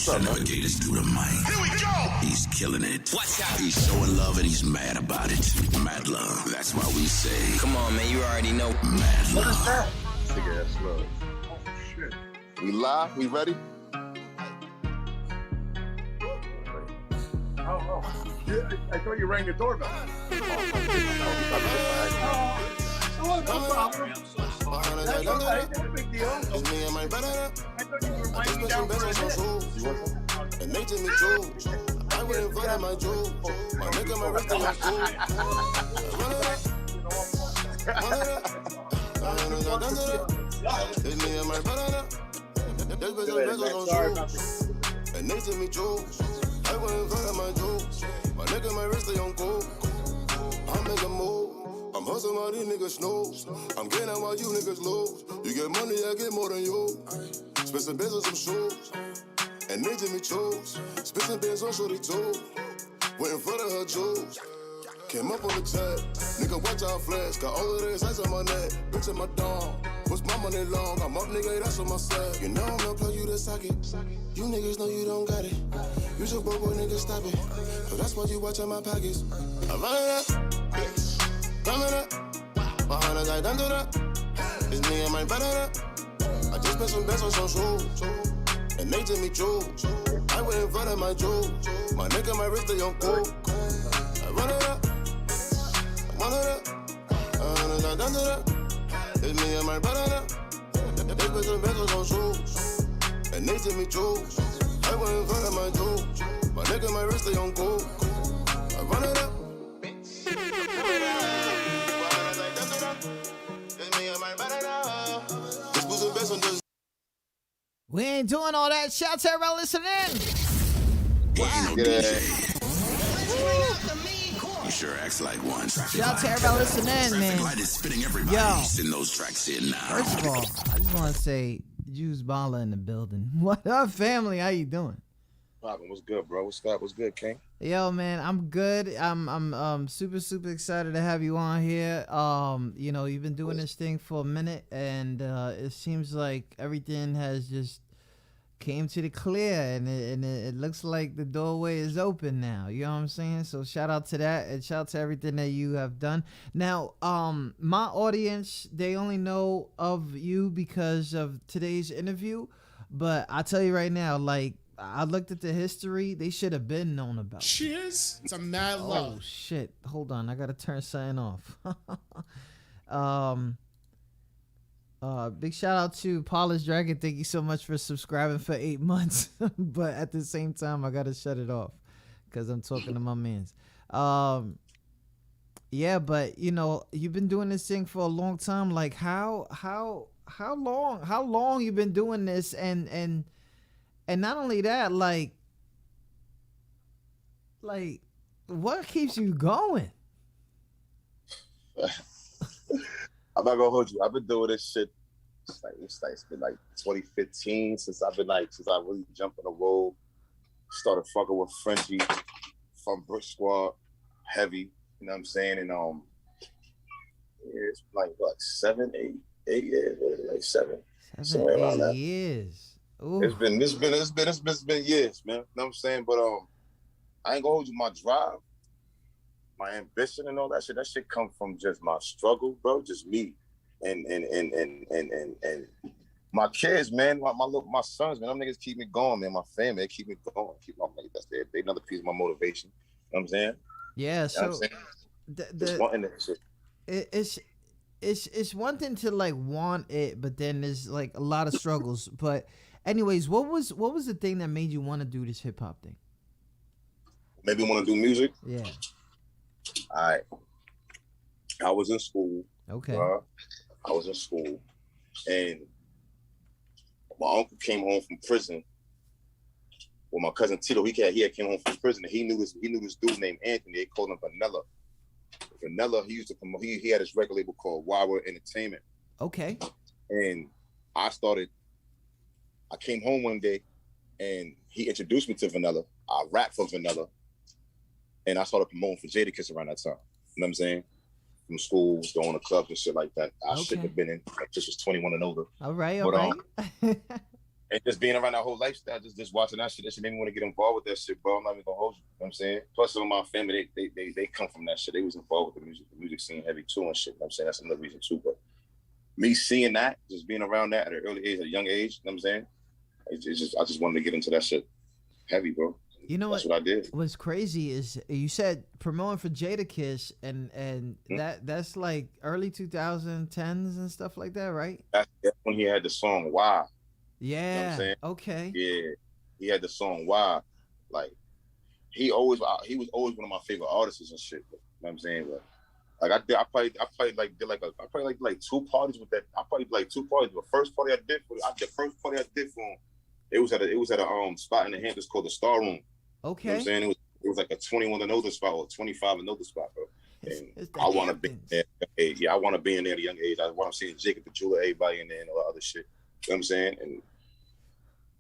Ocean navigators through the mic. Here we go! He's killing it. Watch out! He's showing love and he's mad about it. Madluh. That's why we say, come on, man, you already know. Madluh. What is that? Nigga, that's love. Oh, shit. We live? We ready? Oh. Yeah, I thought you rang the doorbell. No problem. That's all right. That's a big deal. I thought you were winding down for a hit. And they take me Joolz. I went in front of my Joolz. My nigga, my wrist on my Joolz. It's me and my brother. This bitch on Joolz. And they take me Joolz. I went in front of my Joolz. My nigga, my wrist on gold. I'm making move. I'm hustling while these niggas snooze. I'm getting out while you niggas lose. You get money, I get more than you. Spend some bands on some shoes. And they did me choose. Spent some bands on shorty too. Went in front of her Joolz. Came up on the tab. Nigga, watch out flash. Got all of this ice on my neck. Bitch in my dome. What's my money long? I'm up, nigga, that's what I said. You know I'm gonna plug you to socket. You niggas know you don't got it. You should broke boy, nigga, stop it. So that's why you watching my pockets. I'm running up. Coming up. Behind us, I done do that. It's me and my brother. I just spent some bands on some shoes. And they took me Joolz. I went in front of my Joolz. My nigga, my wrist, they on cool. I run it up. I run it up. I done to that. It's me and my brother. They put some bands on shoes. And they took me Joolz. I went in front of my Joolz. My nigga, my wrist, they on cool. I run it up. It's me and my brother. This was the best one just. We ain't doing all that. Shout to everybody listening. Wow. You sure acts like one. Shout to everybody listening, man. Light is spinning everybody. Yo. Send those tracks in now. First of all, I just want to say, Joolz Balla in the building. What up, family? How you doing? What's good, bro? What's good, King? Yo, man, I'm good. I'm super excited to have you on here. You know, you've been doing this thing for a minute, and it seems like everything has just came to the clear, and it looks like the doorway is open now. You know what I'm saying? So shout out to that, and shout out to everything that you have done. Now, my audience, they only know of you because of today's interview, but I tell you right now, like, I looked at the history. They should have been known about. Cheers to Mad Love. Oh shit! Hold on, I gotta turn something off. Big shout out to Paula's Dragon. Thank you so much for subscribing for 8 months. But at the same time, I gotta shut it off because I'm talking to my mans. Yeah, but you know, you've been doing this thing for a long time. Like how long you been doing this, and not only that, like what keeps you going? I'm not gonna hold you. I've been doing this shit. It's been like 2015 since I really jumped on the road. Started fucking with Frenchie from Brick Squad, heavy. You know what I'm saying? And it's like what 8 years, like 7, somewhere around that. Years. Ooh. It's been years, man. You know what I'm saying? But I ain't gonna hold you. My drive, my ambition, and all that shit come from just my struggle, bro. Just me, and my kids, man. My sons, man. Them niggas keep me going, man. My family, they keep me going. They another piece of my motivation. You know what I'm saying? Yeah. You know So just wanting that shit. It's one thing to like want it, but then there's like a lot of struggles. But anyways, what was the thing that made you want to do this hip hop thing? Maybe want to do music. Yeah. All right. I was in school. Okay. I was in school, and my uncle came home from prison. Well, my cousin Tito, he came home from prison, and he knew this dude named Anthony. They called him Vanilla. Vanilla, he used to come. He had his record label called Wild Entertainment. Okay. And I came home one day, and he introduced me to Vanilla. I rapped for Vanilla, and I started promoting for Jadakiss around that time. You know what I'm saying? From school, going to clubs and shit like that. I shouldn't have been in. I just was 21 and older. All right. And just being around that whole lifestyle, just watching that shit made me want to get involved with that shit, bro. I'm not even gonna hold you. You know what I'm saying? Plus, some of my family, they come from that shit. They was involved with the music scene heavy too and shit. You know what I'm saying? That's another reason too. But me seeing that, just being around that at an early age, at a young age, you know what I'm saying? It's just I just wanted to get into that shit heavy, bro. You know that's what I did. What's crazy is you said promoting for Jadakiss, and that's like early 2010s and stuff like that, right? That's when he had the song Why. Yeah. You know what I'm saying? Okay. Yeah. He had the song Why. Like he was always one of my favorite artists and shit. You know what I'm saying? But like I probably like 2 parties with that. I probably like 2 parties. The first party I did for him, it was at a spot in the Hamptons called the Star Room. Okay. You know what I'm saying? It was like a 21 and older spot or 25 and older spot, bro. And I want to be there. Yeah, I want to be in there at a young age. I want to see Jacob the Jeweler, everybody in there and all that other shit. You know what I'm saying? And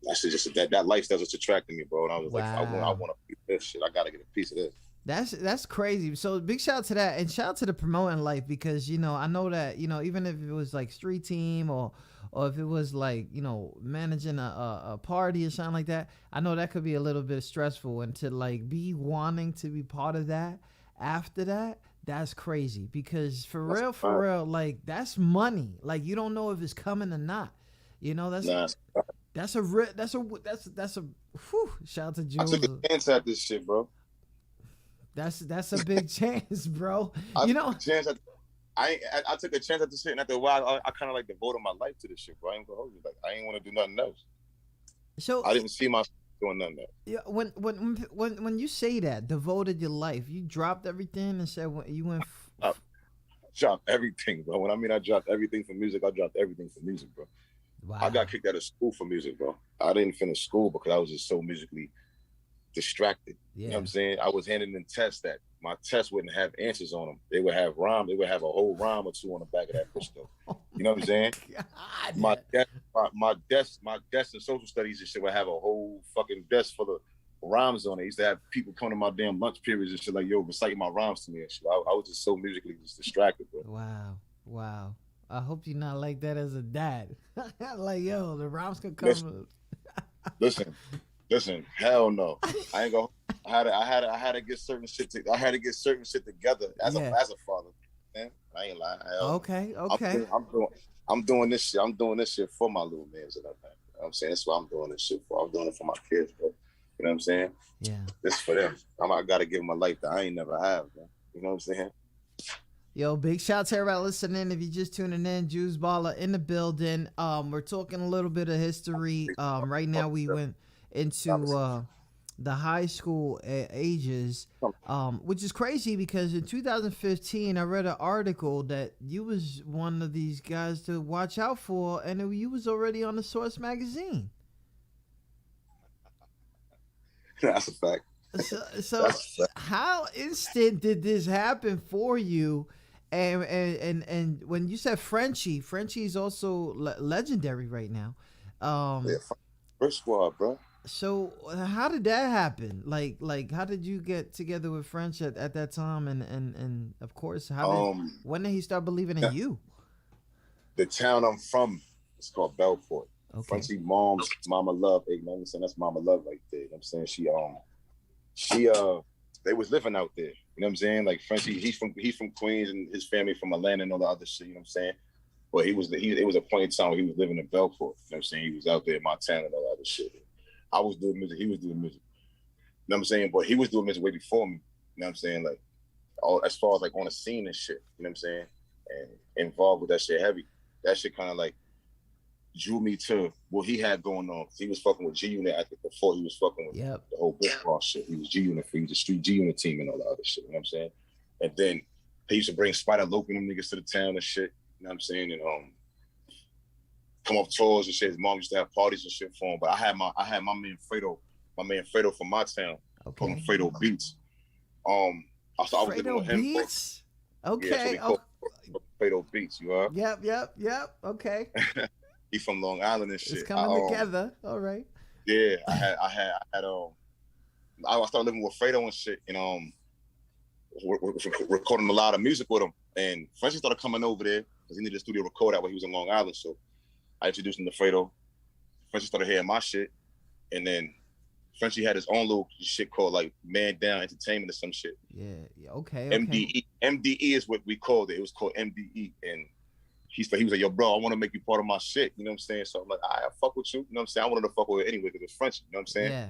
that's just that lifestyle just attracted me, bro. And I was like, I want to be this shit. I got to get a piece of this. That's crazy. So big shout out to that, and shout out to the promoting life, because I know that even if it was like street team or if it was like managing a party or something like that, I know that could be a little bit stressful, and to like be wanting to be part of that after that, that's crazy, because for real, like that's money. Like you don't know if it's coming or not. That's a whew, shout out to Joolz. I took a chance at this shit, bro. That's a big chance, bro. I took a chance at this shit, and after a while, I kind of like devoted my life to this shit, bro. I ain't gonna hold you. Like I ain't want to do nothing else. So I didn't see myself doing nothing else. Yeah, when you say that, devoted your life, you dropped everything and said you went. I dropped everything, bro. When I mean I dropped everything for music, I dropped everything for music, bro. Wow. I got kicked out of school for music, bro. I didn't finish school because I was just so musically distracted. Yeah. You know what I'm saying? I was handing in tests that my tests wouldn't have answers on them. They would have rhyme. They would have a whole rhyme or two on the back of that pistol. You know what I'm saying? God. My desk in social studies and shit would have a whole fucking desk full of rhymes on it. I used to have people come to my damn lunch periods and shit like, yo, recite my rhymes to me and shit. I was just so musically just distracted, bro. Wow. I hope you're not like that as a dad. Like, yo, the rhymes could come. Listen, hell no. I ain't gonna. I had to get certain shit. Together as a father. Man, I ain't lying. Okay. I'm doing this shit. I'm doing this shit for my little mans and everything. You know what I'm saying? That's what I'm doing this shit for. I'm doing it for my kids, bro. You know what I'm saying? Yeah. This for them. I gotta give them a life that I ain't never have, man. You know what I'm saying? Yo, big shout out to everybody listening. If you're just tuning in, Joolz Balla in the building. We're talking a little bit of history. Right now we went into the high school ages, which is crazy because in 2015 I read an article that you was one of these guys to watch out for, and you was already on the Source magazine. That's a fact. So how instant did this happen for you? And when you said Frenchie is also legendary right now. First squad, bro. So how did that happen? Like how did you get together with French at that time? And of course, when did he start believing in you? The town I'm from, it's called Belfort. Okay. Frenchie mom's Mama Love. You know what I'm saying? That's Mama Love right there. You know what I'm saying? She they was living out there. You know what I'm saying? Like Frenchie, he's from Queens and his family from Atlanta and all the other shit. You know what I'm saying? But it was a point in time where he was living in Belfort. You know what I'm saying? He was out there in my town and all the other shit. I was doing music. He was doing music. You know what I'm saying? But he was doing music way before me. You know what I'm saying? Like, as far as like on the scene and shit. You know what I'm saying? And involved with that shit heavy. That shit kind of like drew me to what he had going on. He was fucking with G Unit before he was fucking with the whole Big Boss shit. He was G Unit for the street G Unit team and all the other shit. You know what I'm saying? And then he used to bring Spider Loke and them niggas to the town and shit. You know what I'm saying? And come off tours and shit. His mom used to have parties and shit for him. But I had my man Fredo from my town. Okay. Called him Fredo Beats. I was living with him. Beats? Okay. Yeah, so Fredo Beats, you heard? Yep. Okay. He from Long Island and shit. It's coming together. All right. Yeah, I started living with Fredo and shit, and recording a lot of music with him. And Frenchie started coming over there because he needed a studio record out when he was in Long Island. So I introduced him to Fredo. Frenchie started hearing my shit, and then Frenchie had his own little shit called like Man Down Entertainment or some shit. Yeah. Okay. MDE is what we called it. It was called MDE, and he was like, yo, bro, I want to make you part of my shit. You know what I'm saying? So I'm like, I fuck with you. You know what I'm saying? I wanted to fuck with it anyway because it's Frenchie. You know what I'm saying? Yeah.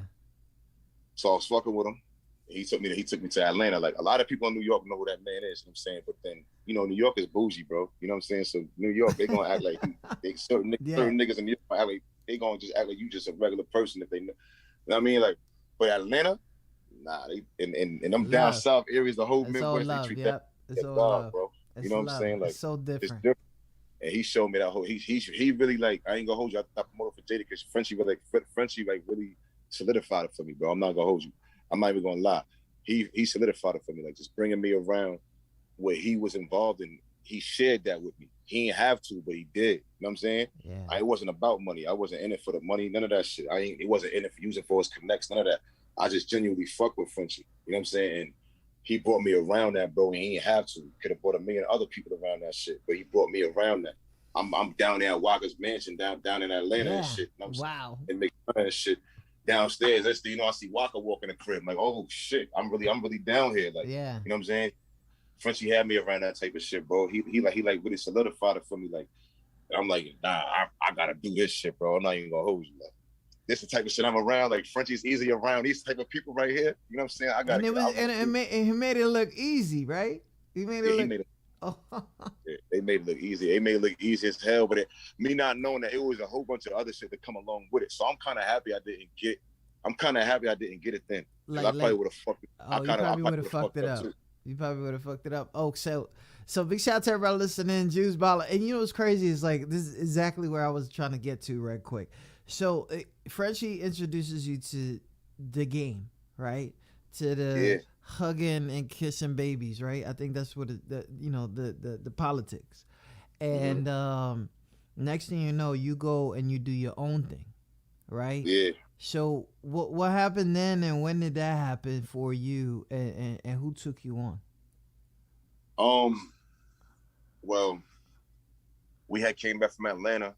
So I was fucking with him. He took me to Atlanta. Like a lot of people in New York know who that man is. You know what I'm saying? But then, you know, New York is bougie, bro. You know what I'm saying? So New York, they gonna act like certain niggas in New York act like they gonna just act like you just a regular person if they know. You know what I mean? Like, but Atlanta, nah, they in them down south areas, the whole Midwest, they treat that dog, bro. You know what I'm saying? Like, it's so different. It's different. And he showed me that whole. He really like. I ain't gonna hold you. I promoted for Jada because Frenchie really solidified it for me, bro. I'm not gonna hold you. I'm not even gonna lie. He solidified it for me, like just bringing me around where he was involved in. He shared that with me. He didn't have to, but he did. You know what I'm saying? Yeah. It wasn't about money. I wasn't in it for the money. None of that shit. It wasn't in it for using for his connects. None of that. I just genuinely fuck with Frenchie. You know what I'm saying? And he brought me around that, bro. And he didn't have to. He could have brought a million other people around that shit, but he brought me around that. I'm down there at Walker's Mansion, down in Atlanta and shit. You know what I'm saying? And make fun of shit. Downstairs, I see Walker walking the crib. I'm like, oh shit, I'm really down here. Like, you know what I'm saying? Frenchie had me around that type of shit, bro. He really solidified it for me. Like, I'm like, nah, I gotta do this shit, bro. I'm not even gonna hold you. Like, this is the type of shit I'm around. Like, Frenchie's easy around these type of people right here. You know what I'm saying? I got. And he made it look easy, right? He made it look. They made it look easy. They made it look easy as hell, but me not knowing that it was a whole bunch of other shit that come along with it. So I'm kind of happy I didn't get it then. Like, I probably would have fucked it. You probably would have fucked it up. You probably would have fucked it up. Oh, so big shout out to everybody listening, Joolz Balla. And you know what's crazy is like this is exactly where I was trying to get to right quick. So Frenchie introduces you to the game, right? To the hugging and kissing babies, right? I think that's what the politics. And next thing you know, you go and you do your own thing, right? Yeah. So what happened then, and when did that happen for you, and who took you on? Well, we had came back from Atlanta.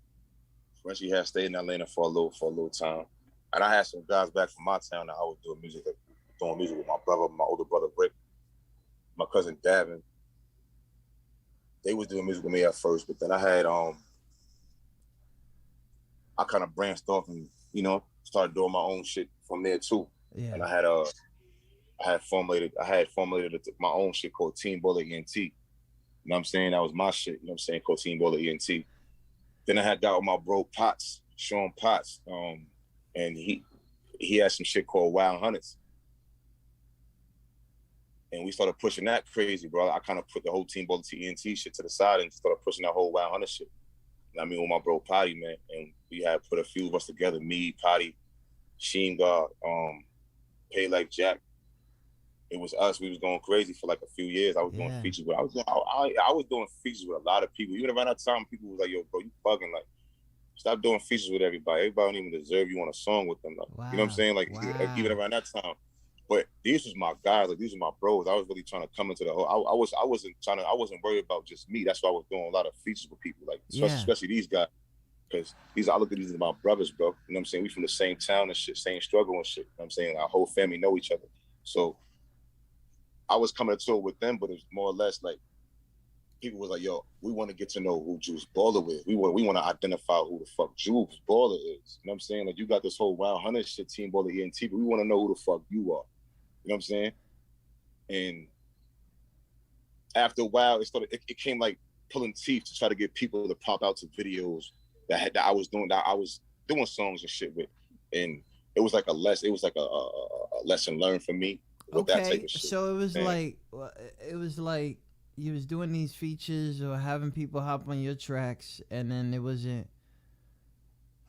Frenchie had stayed in Atlanta for a little time, and I had some guys back from my town that I was doing music with my brother, my older brother Rick, my cousin Davin. They was doing music with me at first, but then I had I kind of branched off and started doing my own shit from there too. Yeah. And I had formulated my own shit called Team Balla ENT. You know what I'm saying? That was my shit. You know what I'm saying? Called Team Balla ENT. Then I had got with my bro Potts, Sean Potts, and he had some shit called Wild Hunters. And we started pushing that crazy, bro. I kind of put the whole Team Balla ENT shit to the side and started pushing that whole Wild Hunter shit. And I mean, with my bro Potty, man, and we had put a few of us together, me, Potty, Sheen God, Pay Like Jack. It was us. We was going crazy for like a few years. I was doing features with. I was doing features with a lot of people. Even around that time, people was like, "Yo, bro, you bugging? Like, stop doing features with everybody. Everybody don't even deserve you on a song with them. Like, you know what I'm saying? Like, even around that time." But these was my guys. Like, these were my bros. I was really trying to come into the whole. I wasn't worried about just me. That's why I was doing a lot of features with people. Like, especially these guys, because I look at these as my brothers, bro. You know what I'm saying? We from the same town and shit, same struggle and shit. You know what I'm saying? Our whole family know each other. So I was coming to it with them, but it was more or less like people was like, "Yo, we want to get to know who Joolz Balla is. We want to identify who the fuck Joolz Balla is." You know what I'm saying? Like, you got this whole Wild Hunter shit, Team Balla ENT, but we want to know who the fuck you are. You know what I'm saying? And after a while, it came like pulling teeth to try to get people to pop out to videos that I was doing songs and shit with, and it was like a lesson learned for me. With that type of shit. So it was like you was doing these features or having people hop on your tracks, and then it was in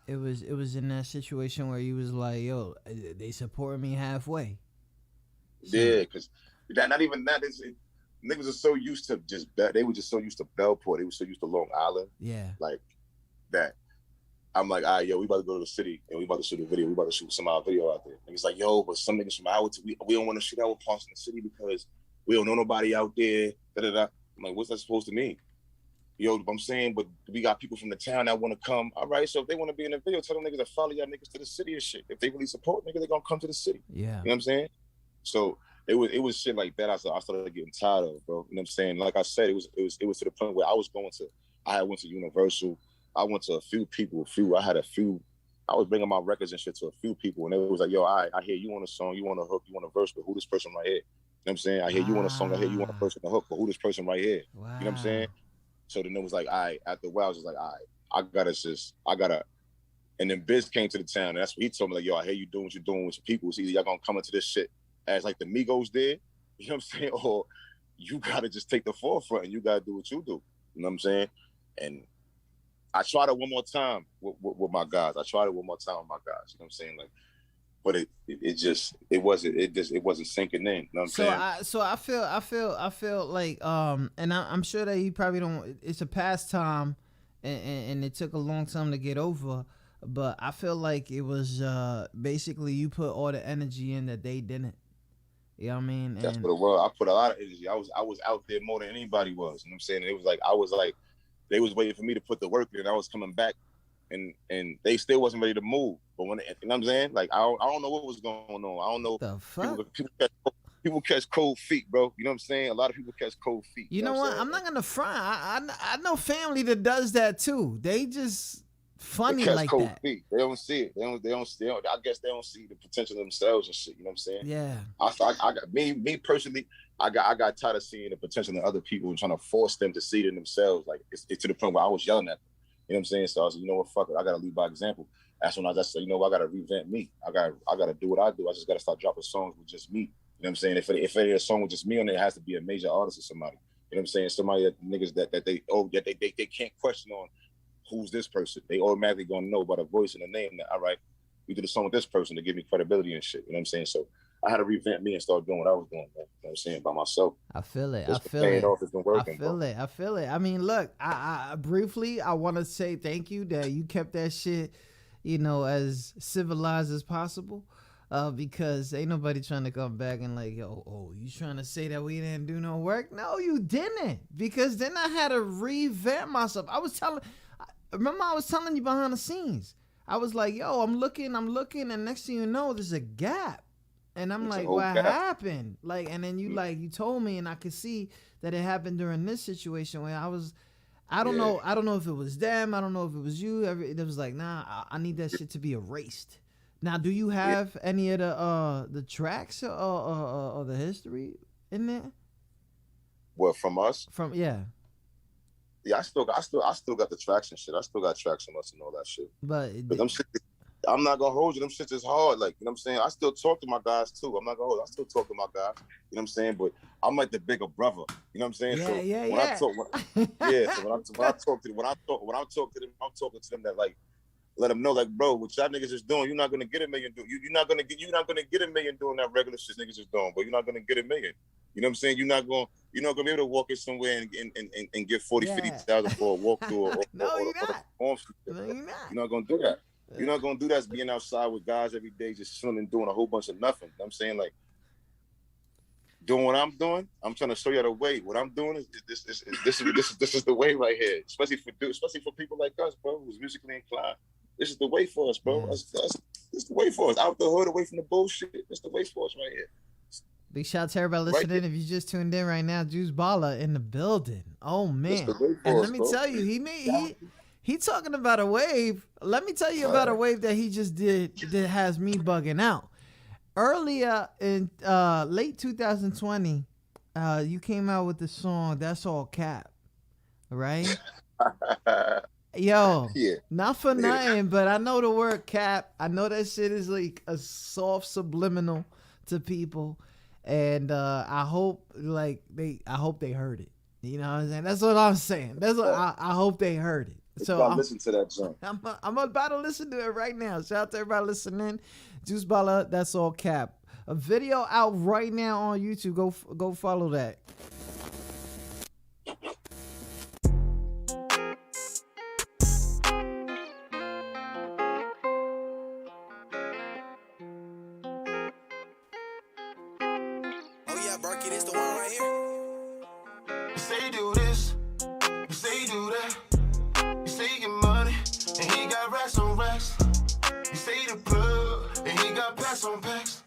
that situation where you was like, yo, they support me halfway. So, yeah, because not even that is niggas are so used to they were just so used to Bellport. They were so used to Long Island. Yeah. Like that. I'm like, all right, yo, we about to go to the city and we about to shoot a video. We about to shoot some video out there. And it's like, yo, but some niggas from out, we don't want to shoot our parts in the city because we don't know nobody out there. Da, da, da. I'm like, what's that supposed to mean? Yo, I'm saying, but we got people from the town that want to come. All right, so if they want to be in the video, tell them niggas to follow y'all niggas to the city and shit. If they really support niggas, they gonna come to the city. Yeah. You know what I'm saying? So it was shit like that I started getting tired of, bro. You know what I'm saying? Like I said, it was to the point where I went to Universal. I went to a few people, I was bringing my records and shit to a few people, and it was like, yo, I hear you want a song, you want a hook, you want a verse, but who this person right here? You know what I'm saying? I hear you want a song, I hear you want a verse and a hook, but who this person right here? Wow. You know what I'm saying? So then it was like, after a while, I was just like, I gotta, and then Biz came to the town, and that's what he told me, like, yo, I hear you doing what you're doing with your people. It's either y'all gonna come into this shit as like the Migos did, you know what I'm saying? Or you gotta just take the forefront and you gotta do what you do. You know what I'm saying? And I tried it one more time with my guys. You know what I'm saying? Like, but it wasn't sinking in. You know what I'm saying? I feel like and I'm sure that he probably don't. It's a pastime, and it took a long time to get over. But I feel like it was basically you put all the energy in that they didn't. You know what I mean? That's what it was. I put a lot of energy. I was out there more than anybody was. You know what I'm saying? It was like they was waiting for me to put the work in. I was coming back, and they still wasn't ready to move. But when, you know what I'm saying? Like I don't know what was going on. I don't know. The fuck? People catch cold feet, bro. You know what I'm saying? A lot of people catch cold feet. You know what? I'm not gonna front. I know family that does that too. They just funny they catch like cold that. Feet. They don't see it. They don't. I guess they don't see the potential of themselves and shit. You know what I'm saying? Yeah. I got me personally. I got tired of seeing the potential in other people and trying to force them to see it in themselves. Like it's to the point where I was yelling at them. You know what I'm saying? So I was like, you know what, fuck it. I gotta lead by example. That's when I just said, you know what, I gotta revamp me. I gotta do what I do. I just gotta start dropping songs with just me. You know what I'm saying? If it is a song with just me on it, it has to be a major artist or somebody. You know what I'm saying? Somebody that niggas that they can't question on who's this person. They automatically gonna know by the voice and the name that, all right, we did a song with this person to give me credibility and shit. You know what I'm saying? So I had to revamp me and start doing what I was doing, man. You know what I'm saying? By myself. I feel it. It's been working, I feel it. I mean, look, I briefly, I want to say thank you that you kept that shit, you know, as civilized as possible. Because ain't nobody trying to come back and like, yo, you trying to say that we didn't do no work? No, you didn't. Because then I had to revamp myself. I was telling you behind the scenes. I was like, yo, I'm looking, and next thing you know, there's a gap. And I'm like, what happened? Like, and then you told me, and I could see that it happened during this situation where I don't know if it was them, I don't know if it was you. It was like, nah, I need that shit to be erased. Now, do you have any of the tracks or the history in there? What, from us? Yeah, I still got the tracks and shit. I still got tracks from us and all that shit. But them shit, I'm not gonna hold you. Them shit is hard. Like, you know what I'm saying? I still talk to my guys too. I'm not gonna hold you. I still talk to my guys. You know what I'm saying? But I'm like the bigger brother. You know what I'm saying? Yeah, so yeah, when I talk to them, I'm talking to them that, like, let them know, like, bro, what y'all niggas is doing, you're not gonna get $1 million. You're not gonna get $1 million doing that regular shit niggas is doing, but you're not gonna get $1 million. You know what I'm saying? You're not gonna be able to walk in somewhere and get 50,000 for a walkthrough. No, you're not. You're not gonna do that. You're not gonna do that. Being outside with guys every day, just chilling and doing a whole bunch of nothing. You know what I'm saying? Like, doing what I'm doing, I'm trying to show you the way. What I'm doing is this is the way right here. Especially for people like us, bro, who's musically inclined. This is the way for us, bro. This is the way for us. Out the hood, away from the bullshit. It's the way for us right here. Big shout out to everybody listening. If you just tuned in right now, Joolz Balla in the building. Oh man! And let me tell you, he talking about a wave. Let me tell you about a wave that he just did that has me bugging out. Earlier in late 2020, you came out with the song "That's All Cap," right? Yo, not for nothing, but I know the word cap. I know that shit is like a soft subliminal to people, and I hope they heard it. You know what I'm saying? That's what I'm saying. That's what I hope they heard it. So I listen to that song. I'm about to listen to it right now. Shout out to everybody listening. Joolz Balla, That's All Cap. A video out right now on YouTube. Go follow that. Oh yeah, Berkey, this the one right here. Say do this, say do some racks. He say the plug, and he got packs on packs.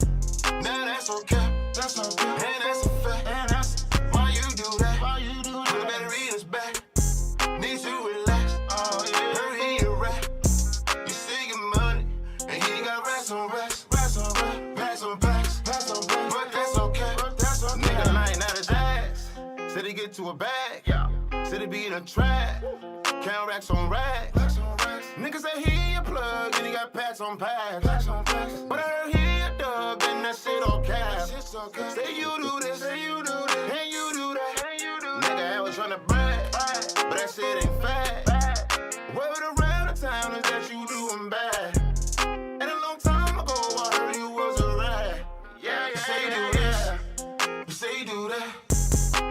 Now that's okay, that's okay, and that's a fact. And that's why you do that? Why you do that? The battery is back. Need to relax. Oh yeah, heard he a rat. You seeking money, and he got racks on racks, racks on racks, packs on packs, packs on packs. But that's okay, Nigga lying out his ass. Said he get to a bag. Yeah. Said he be in a trap. Count racks on racks. Nigga say he a plug, and he got packs on packs. But I heard he a dub, and that shit all cap. Say you do this, say you do this, and you do that, and you do that. Nigga, I was tryna brag, but that shit ain't fact. Word around the town is that you doing bad. And a long time ago, I heard you was a rat. Yeah, you say you do this, you say you do that.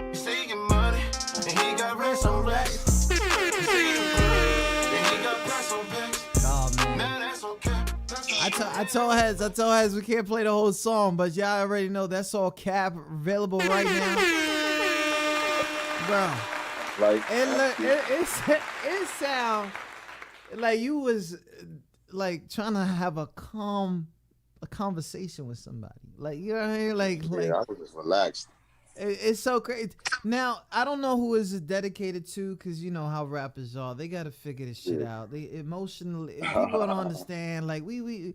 You say you get money, and he got racks on racks. You say you do and he got packs on packs. Oh man. Now that's okay. I told Heads we can't play the whole song, but y'all already know that's all cap available right now. Bro. Like It sound like you was like trying to have a conversation with somebody. Like, you know what I mean? Like I was just relaxed. it's so crazy. Now, I don't know who is it dedicated to, because you know how rappers are. They got to figure this shit out. They emotionally, people don't understand. Like, we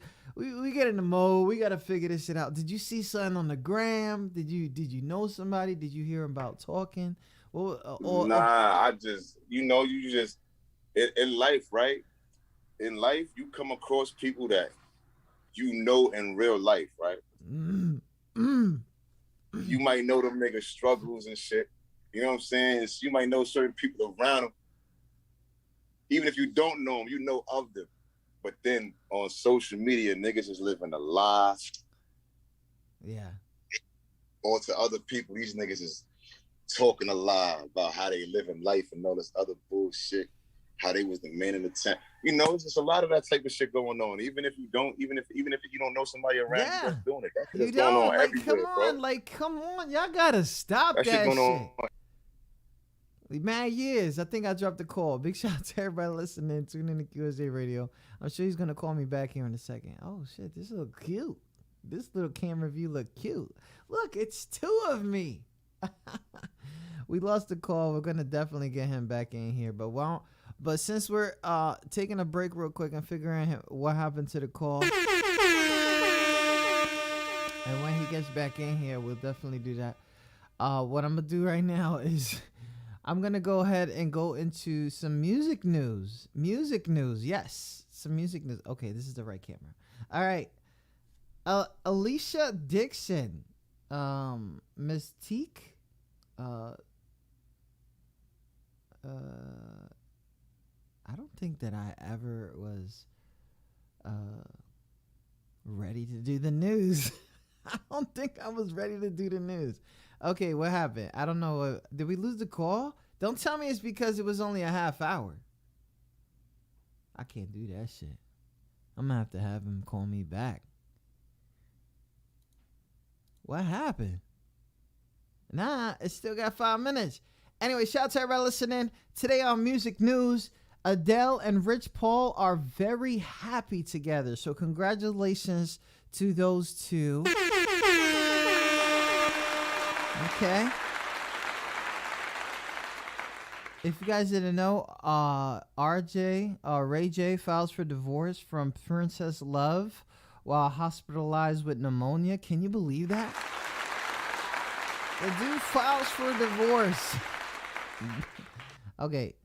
get in the mode. We got to figure this shit out. Did you see something on the gram? Did you know somebody? Did you hear about talking? I just, you just, in life, right? In life, you come across people that you know in real life, right? You might know them niggas' struggles and shit. You know what I'm saying? You might know certain people around them. Even if you don't know them, you know of them. But then on social media, niggas is living a lie. Yeah. Or to other people, these niggas is talking a lie about how they live in life and all this other bullshit. How they was the man in the tent. You know, it's just a lot of that type of shit going on. Even if you don't know somebody around, you just doing it. That's what's going on everywhere, come on. Y'all gotta stop that shit. Going on. Mad years. I think I dropped the call. Big shout out to everybody listening, tuning in to QSJ Radio. I'm sure he's gonna call me back here in a second. Oh shit, this look cute. This little camera view look cute. Look, it's two of me. We lost the call. We're gonna definitely get him back in here, but since we're taking a break real quick and figuring what happened to the call, and when he gets back in here, we'll definitely do that. What I'm gonna do right now is I'm gonna go ahead and go into some music news. Yes, some music news. Okay, this is the right camera. All right, Alicia Dixon, Mystique, I don't think that I ever was ready to do the news. I don't think I was ready to do the news. Okay, what happened? I don't know. Did we lose the call? Don't tell me it's because it was only a half hour. I can't do that shit. I'm going to have him call me back. What happened? Nah, it still got 5 minutes. Anyway, shout out to everybody listening. Today on Music News, Adele and Rich Paul are very happy together. So congratulations to those two. Okay. If you guys didn't know, Ray J files for divorce from Princess Love while hospitalized with pneumonia. Can you believe that? The dude files for divorce. Okay.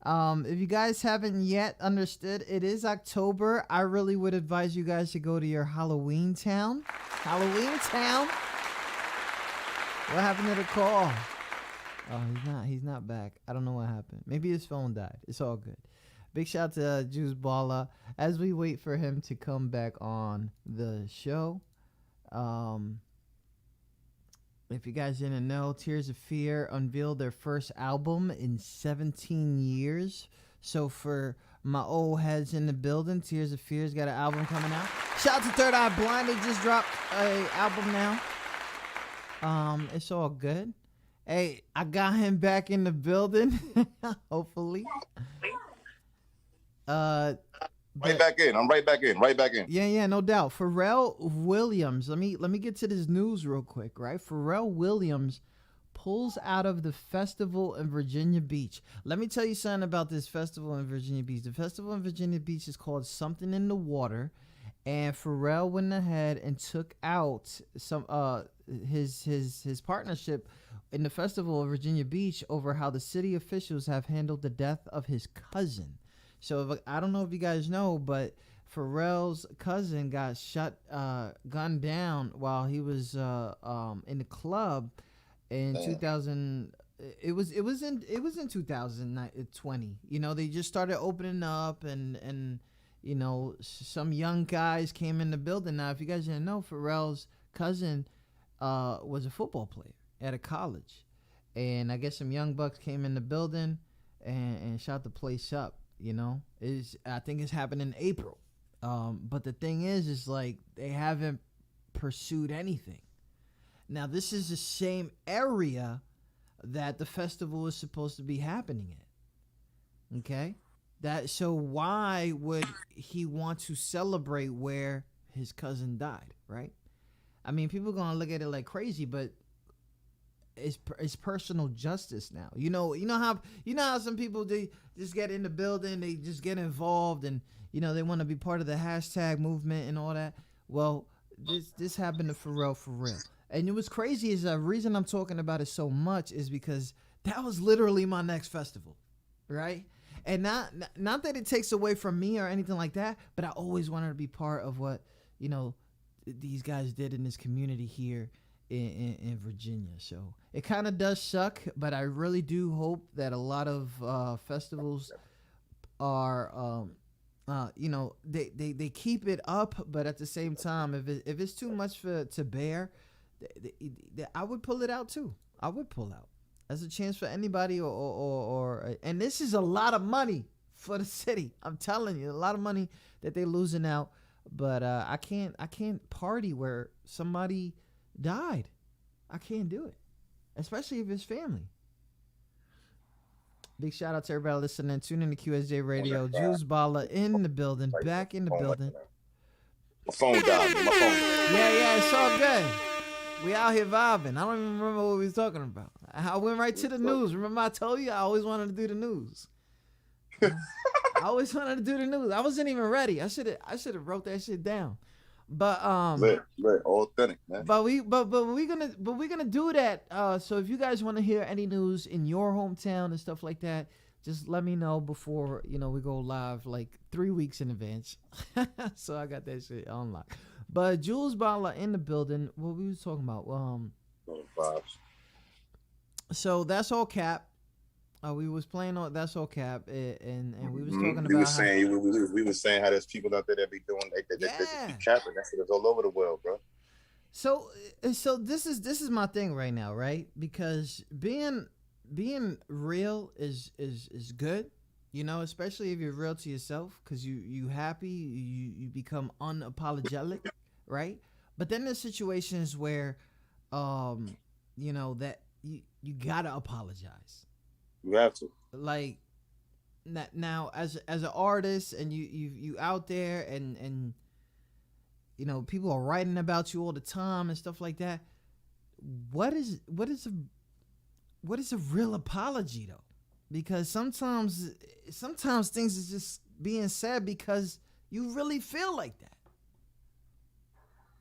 If you guys haven't yet understood, it is October. I really would advise you guys to go to your Halloween town. What happened to the call? Oh, he's not back. I don't know what happened. Maybe his phone died. It's all good. Big shout out to Joolz Balla as we wait for him to come back on the show. If you guys didn't know, Tears of Fear unveiled their first album in 17 years. So for my old heads in the building, Tears of Fear's got an album coming out. Shout out to Third Eye Blind. They just dropped an album now. It's all good. Hey, I got him back in the building. Hopefully. Right back in. I'm right back in. Right back in. Yeah, no doubt. Pharrell Williams. Let me get to this news real quick, right? Pharrell Williams pulls out of the festival in Virginia Beach. Let me tell you something about this festival in Virginia Beach. The festival in Virginia Beach is called Something in the Water, and Pharrell went ahead and took out some his partnership in the festival of Virginia Beach over how the city officials have handled the death of his cousin. So I don't know if you guys know, but Pharrell's cousin got gunned down while he was in the club in 2000. It was in 2020. You know, they just started opening up, and you know, some young guys came in the building. Now, if you guys didn't know, Pharrell's cousin was a football player at a college, and I guess some young bucks came in the building and shot the place up. You know, I think it's happened in April. But the thing is like they haven't pursued anything. Now, this is the same area that the festival is supposed to be happening in. Okay? So why would he want to celebrate where his cousin died, right? I mean, people are going to look at it like crazy, but it's personal justice now. You know how some people, they just get in the building, they just get involved, and you know they want to be part of the hashtag movement and all that. Well, this happened to Pharrell for real. And it was crazy is the reason I'm talking about it so much is because that was literally my next festival, right? And not that it takes away from me or anything like that, but I always wanted to be part of what, you know, these guys did in this community here in Virginia. So it kind of does suck, but I really do hope that a lot of festivals are, you know, they keep it up, but at the same time, if it's too much to bear, I would pull it out too. I would pull out. That's a chance for anybody, or and this is a lot of money for the city. I'm telling you, a lot of money that they're losing out. But I can't party where somebody died. I can't do it, especially if it's family. Big shout out to everybody listening. Tune in to QSJ Radio. Joolz Balla in the building, back in the building. My phone died. My phone. Yeah, it's all good. We out here vibing. I don't even remember what we was talking about. I went right to the news. Remember I told you I always wanted to do the news. I always wanted to do the news. I wasn't even ready. I should have wrote that shit down. But lit, authentic, man. But we're gonna do that. So if you guys want to hear any news in your hometown and stuff like that, just let me know before, you know, we go live like 3 weeks in advance. So I got that shit on lock. But Joolz Balla in the building. What we was talking about? Vibes. So that's all cap. We was playing on That's All Cap, and we was talking about. We were saying how there's people out there that be doing that be capping. That's it's all over the world, bro. So this is my thing right now, right? Because being real is good, you know, especially if you're real to yourself, because you happy, you become unapologetic, right? But then there's situations where, you know, that you gotta apologize. You have to. Like now, as an artist, and you out there, and you know people are writing about you all the time and stuff like that. What is a real apology though? Because sometimes things is just being said because you really feel like that.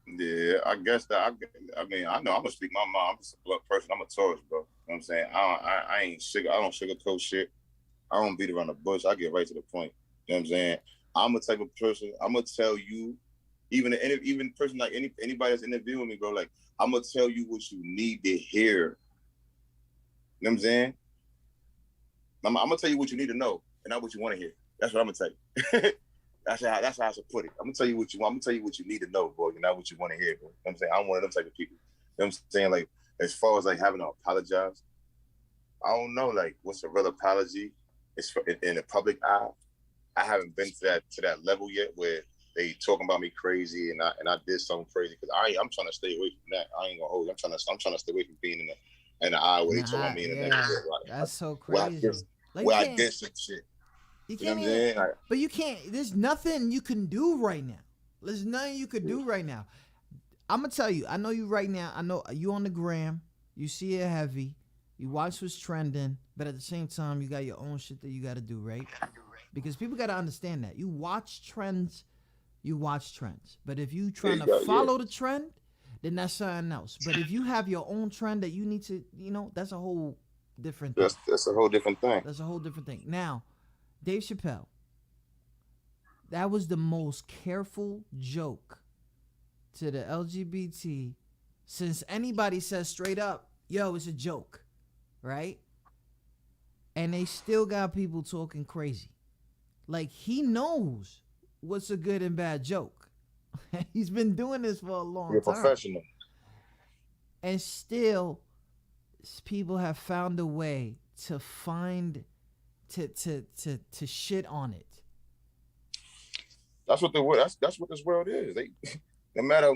Yeah, I guess that. I mean, I know I'm gonna speak my mind. I'm just a blunt person. I'm a Taurus, bro. You know what I'm saying? I don't sugarcoat shit. I don't beat around the bush. I get right to the point. You know what I'm saying? I'm the type of person. I'm gonna tell you, even person like anybody that's interviewing me, bro. Like I'm gonna tell you what you need to hear. You know what I'm saying? I'm gonna tell you what you need to know, and not what you want to hear. That's what I'm gonna tell you. That's how I should put it. I'm gonna tell you what you need to know, boy, and not what you want to hear, bro. You know what I'm saying? I'm one of them type of people. You know what I'm saying? Like, as far as like having to apologize, I don't know like what's a real apology. It's in the public eye. I haven't been to that level yet where they talking about me crazy and I did something crazy, because I'm trying to stay away from that. I ain't gonna hold you. I'm trying to stay away from being in the eye where they talking about me in the negative. That's so crazy. Where I did some shit. You You know can't what I'm saying? Like, but you can't. There's nothing you can do right now. There's nothing you could do right now. I'm gonna tell you. I know you right now. I know you on the gram. You see it heavy. You watch what's trending, but at the same time, you got your own shit that you got to do, right? Because people got to understand that you watch trends. You watch trends, but if you trying to follow the trend, then that's something else. But if you have your own trend that you need to, that's a whole different thing. That's a whole different thing. That's a whole different thing. Now, Dave Chappelle, that was the most careful joke to the LGBT since anybody says straight up, yo, it's a joke, right? And they still got people talking crazy. Like, he knows what's a good and bad joke. He's been doing this for a long time. You're professional. And still, people have found a way to to shit on it. That's what the world. That's what this world is. They, no matter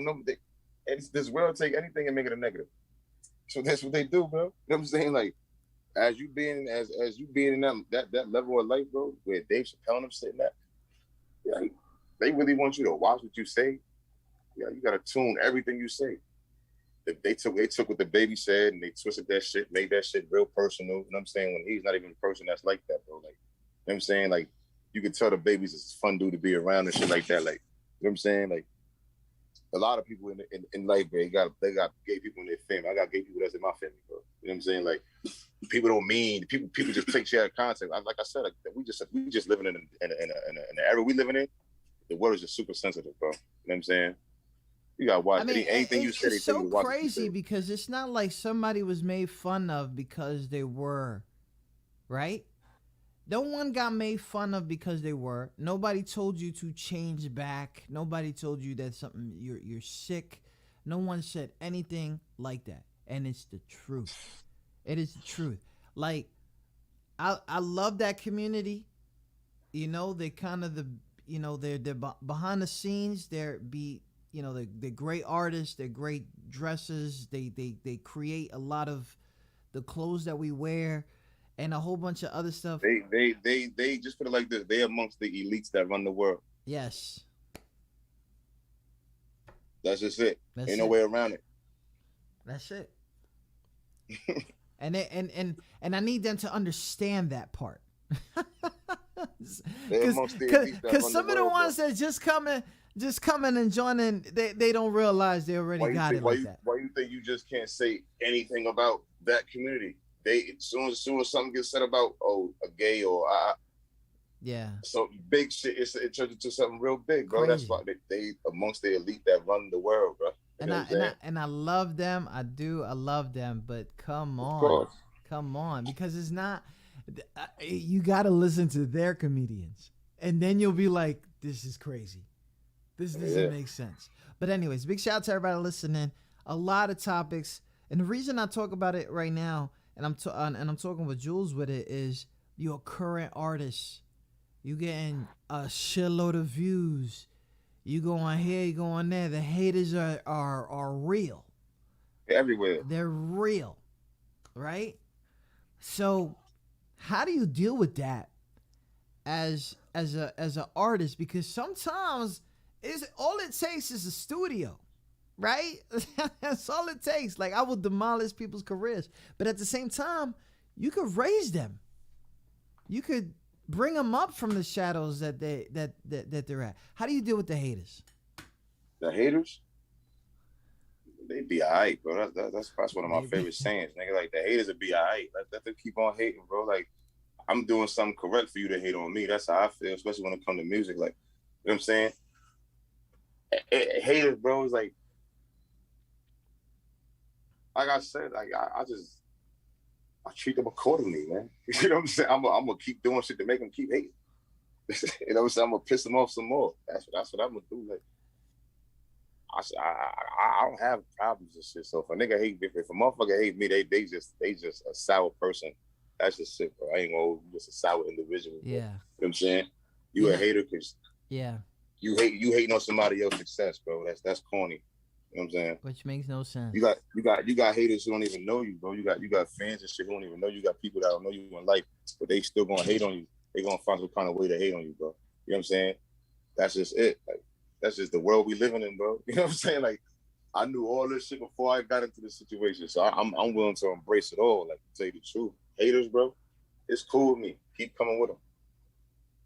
this world take anything and make it a negative. So that's what they do, bro. You know what I'm saying? Like, as you being in that level of life, bro, where Dave Chappelle and them sitting at, yeah, they really want you to watch what you say. Yeah, you gotta tune everything you say. They took what the baby said and they twisted that shit, made that shit real personal. You know what I'm saying? When he's not even a person that's like that, bro. Like, you know what I'm saying? Like, you can tell the babies it's a fun dude to be around and shit like that. Like, you know what I'm saying? Like, a lot of people in life, bro, they got gay people in their family. I got gay people that's in my family, bro. You know what I'm saying? Like, people don't mean people just take shit out of context. Like I said, like, we just living in an era we living in. The world is just super sensitive, bro. You know what I'm saying? You gotta watch anything you say. It's so crazy because it's not like somebody was made fun of because they were, right? No one got made fun of because they were. Nobody told you to change back. Nobody told you that something you're sick. No one said anything like that, and it's the truth. It is the truth. Like, I love that community. They're kind of they're behind the scenes. They're great artists. They're great dressers. They create a lot of the clothes that we wear. And a whole bunch of other stuff. They just put it like this. They're amongst the elites that run the world. Yes. That's just it. Ain't no way around it. That's it. and I need them to understand that part. Because some of the ones that just coming and joining, they don't realize they already got it like that. Why you think you just can't say anything about that community? As soon as something gets said about a gay or so big shit, it turns into something real big, bro. Crazy. That's why they amongst the elite that run the world, bro. And I love them. I love them. But come on, because it's not. You got to listen to their comedians, and then you'll be like, "This is crazy. This doesn't make sense." But anyways, big shout out to everybody listening. A lot of topics, and the reason I talk about it right now. And I'm talking with Joolz with it is you're a current artist. You getting a shitload of views. You go on here, you go on there. The haters are real. Everywhere. They're real, right? So, how do you deal with that as an artist? Because sometimes all it takes is a studio. Right? That's all it takes. Like, I will demolish people's careers. But at the same time, you could raise them. You could bring them up from the shadows that they're at. How do you deal with the haters? The haters? They be all right, bro. That's one of my favorite sayings. Nigga, like, the haters will be all right. Let them keep on hating, bro. Like, I'm doing something correct for you to hate on me. That's how I feel, especially when it comes to music. Like, you know what I'm saying? Haters, bro, is like I said, like I treat them accordingly, man. You know what I'm saying? I'm gonna keep doing shit to make them keep hating. You know what I'm saying? I'm gonna piss them off some more. That's what I'm gonna do. Like, I don't have problems and shit. So if a nigga hate me, if a motherfucker hate me, they just a sour person. That's just shit, bro. I ain't gonna just a sour individual. Yeah. Bro. You know what I'm saying? You a hater because you hating on somebody else's success, bro. That's corny. You know what I'm saying? Which makes no sense. You got haters who don't even know you, bro. You got fans and shit who don't even know you. You got people that don't know you in life, but they still gonna hate on you. they gonna find some kind of way to hate on you, bro. You know what I'm saying? That's just it. Like, that's just the world we living in, bro. You know what I'm saying? Like, I knew all this shit before I got into this situation, so I'm willing to embrace it all. Like, to tell you the truth, haters, bro, it's cool with me. Keep coming with them.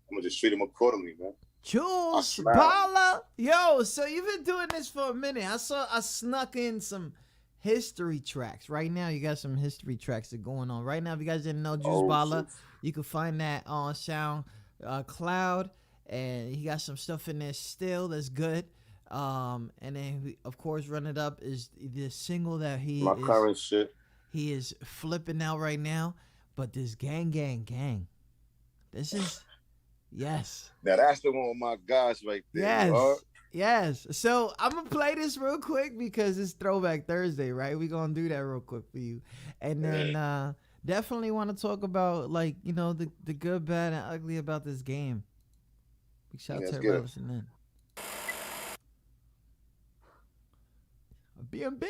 I'm gonna just treat them accordingly, man. Joolz Balla, yo. So you've been doing this for a minute. I snuck in some history tracks. Right now, you got some history tracks that are going on. Right now, if you guys didn't know Joolz Balla, you can find that on SoundCloud, and he got some stuff in there still that's good. And then of course, Run It Up is the single that current shit. He is flipping out right now. But this gang, this is. Yes. Now that's the one with my guys right there. Yes. So I'm gonna play this real quick because it's Throwback Thursday, right? We're gonna do that real quick for you. And then definitely want to talk about, like, you know, the good, bad, and ugly about this game. Big shout out to everybody listening in. BMB.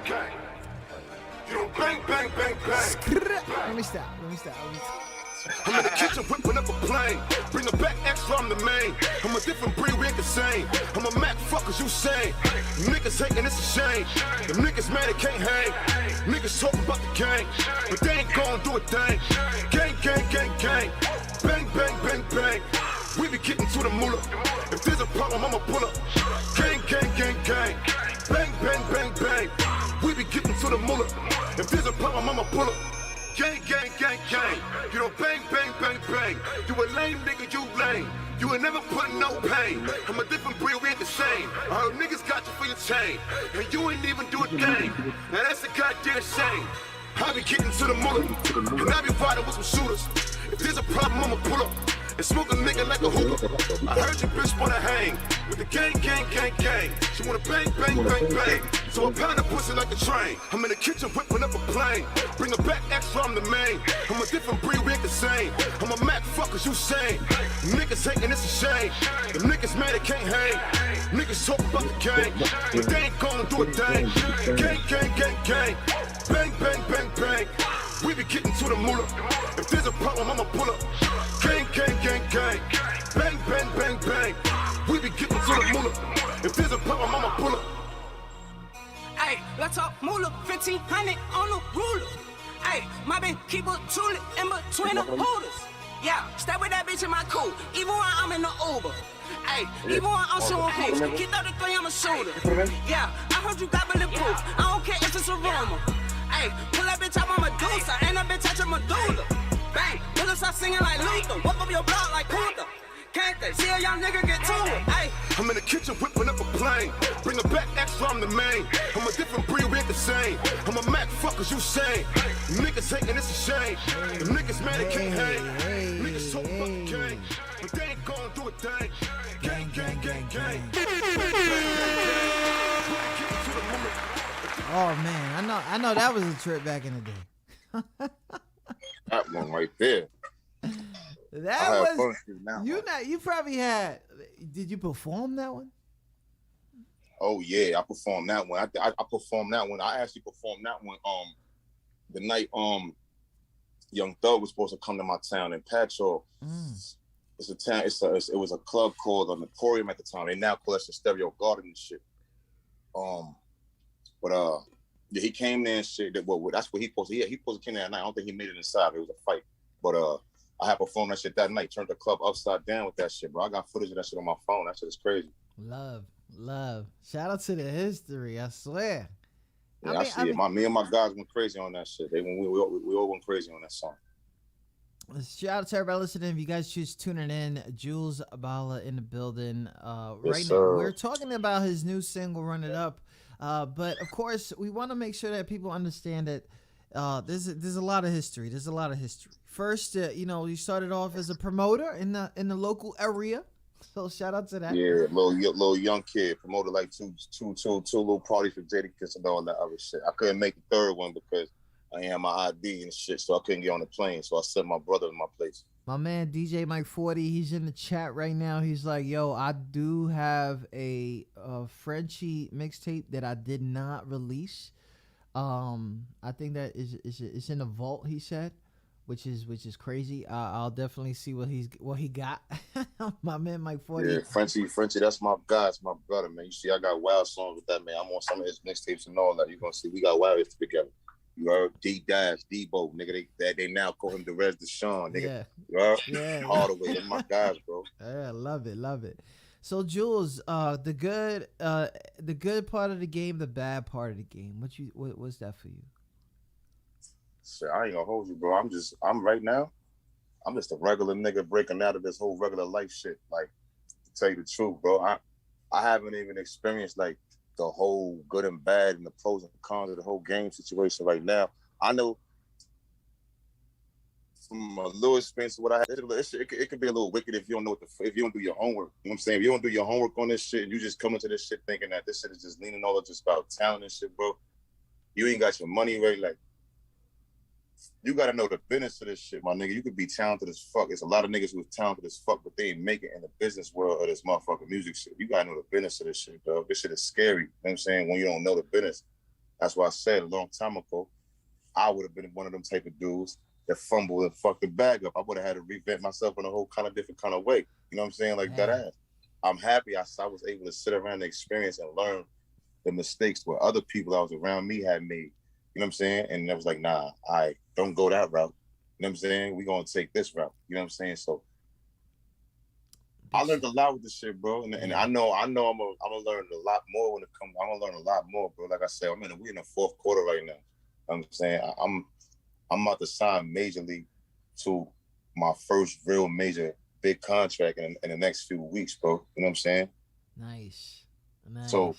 Gang. You don't bang. Let me stop. I'm in the kitchen whipping up a plane. Bring it back extra, I'm the main. I'm a different breed, we ain't the same. I'm a Mac, fuckers, you say. Niggas hating, it's a shame. Them niggas mad, they can't hang. Niggas talking about the gang, but they ain't gon' do a thing. Gang. Bang. We be getting to the moolah. If there's a problem, I'ma pull up. Gang. Bang. We be getting to the moolah. If there's a problem, I'ma pull up. Gang. You don't bang. You a lame nigga, you lame. You ain't never put no pain. I'm a different breed, we ain't the same. I heard niggas got you for your chain, and you ain't even do a thing. Now that's a goddamn shame. I be getting to the moolah, and I be riding with some shooters. If there's a problem, I'ma pull up and smoke a nigga like a hookah. I heard your bitch wanna hang with the gang. She wanna bang. So I pound the pussy like a train. I'm in the kitchen whipping up a plane. Bring her back extra, I'm the main. I'm a different breed, we ain't the same. I'm a Mac, fuckers, you same. Niggas hating, it's a shame. Them niggas mad, they can't hang. Niggas talk about the gang, but they ain't gon' do a thing. Gang. Bang. We be getting to the moolah. If there's a problem, I'ma pull up. Gang. Bang. We be getting to the moolah. If there's a problem, I'ma pull up. Ay, let's talk moolah, 1500 on the ruler. Ay, my bitch keep a tulip in between the hooters. Yeah, stay with that bitch in my cool, even when I'm in the Uber. Ay, even when I'm showing hoops, keep 33, I'm a shooter. Yeah, I heard you got bulletproof, I don't care if it's a rumor. Ay, pull that bitch out my Medusa, ain't that bitch touching medulla. Bang, niggas start singing like Luther, whoop up your block like Kunther. Can't they see a young nigga get to it? Ay. I'm in the kitchen whipping up a plane. Bring her back extra, I'm the main. I'm a different breed, we ain't the same. I'm a Mac, fuckers, you same. Niggas hating, it's a shame. Them niggas mad, they can't hang. Niggas talk about the gang, but they ain't gon' do a thing. Gang. Oh man, I know that was a trip back in the day. That one right there. That was you probably had. Did you perform that one? Oh yeah, I performed that one. I performed that one. I actually performed that one the night Young Thug was supposed to come to my town in Patchogue. It's a town. It was a club called the Emporium at the time. They now call it the Stereo Garden and shit. Yeah, he came there and shit. Well, that's what he supposed to. Yeah, he supposed to come there at night. I don't think he made it inside. It was a fight, but I had performed that shit that night. Turned the club upside down with that shit, bro. I got footage of that shit on my phone. That shit is crazy. Love. Shout out to the history. I swear. Yeah, I see it. Me and my guys went crazy on that shit. We all went crazy on that song. Shout out to everybody listening. If you guys choose tuning in, Joolz Balla in the building. Yes, now, we're talking about his new single, Run It Up. But of course, we want to make sure that people understand that there's a lot of history. First, you started off as a promoter in the local area. So shout out to that. Yeah, little young kid promoted like two little parties for Jadakiss and all that other shit. I couldn't make the third one because I ain't have my ID and shit, so I couldn't get on the plane. So I sent my brother to my place. My man DJ Mike 40, he's in the chat right now. He's like, yo, I do have a Frenchie mixtape that I did not release. I think that is in the vault, he said, which is crazy. I'll definitely see what he got. My man Mike 40. Yeah, Frenchie, that's my guy. It's my brother, man. You see, I got wild songs with that, man. I'm on some of his mixtapes and all that. You're gonna see we got wild hits together. You heard Debo, nigga. They now call him Derez Deshaun, nigga. Yeah. You heard? Yeah. All the way. They're my guys, bro. Yeah, love it. So Joolz, the good part of the game, the bad part of the game. What's that for you? Shit, I ain't gonna hold you, bro. I'm right now. I'm just a regular nigga breaking out of this whole regular life shit. Like, to tell you the truth, bro, I haven't even experienced like the whole good and bad and the pros and cons of the whole game situation right now. I know from a little experience what I had, it could be a little wicked if you don't know if you don't do your homework. You know what I'm saying? If you don't do your homework on this shit and you just come into this shit thinking that this shit is just leaning all just about talent and shit, bro, you ain't got your money ready. Like, you gotta know the business of this shit, my nigga. You could be talented as fuck. It's a lot of niggas who's talented as fuck, but they ain't make it in the business world of this motherfucking music shit. You gotta know the business of this shit, dog. This shit is scary. You know what I'm saying? When you don't know the business. That's why I said a long time ago, I would have been one of them type of dudes that fumbled and fucked the bag up. I would have had to revamp myself in a whole kind of different kind of way. You know what I'm saying? Like that ass. I'm happy I was able to sit around and experience and learn the mistakes where other people that was around me had made. You know what I'm saying? And I was like, nah, I don't go that route. You know what I'm saying? We're going to take this route. You know what I'm saying? So I learned a lot with this shit, bro. And I know I'm going to learn a lot more when it comes. I'm going to learn a lot more, bro. Like I said, we're in the fourth quarter right now. You know what I'm saying? I'm about to sign majorly to my first real major big contract in the next few weeks, bro. You know what I'm saying? Nice. So,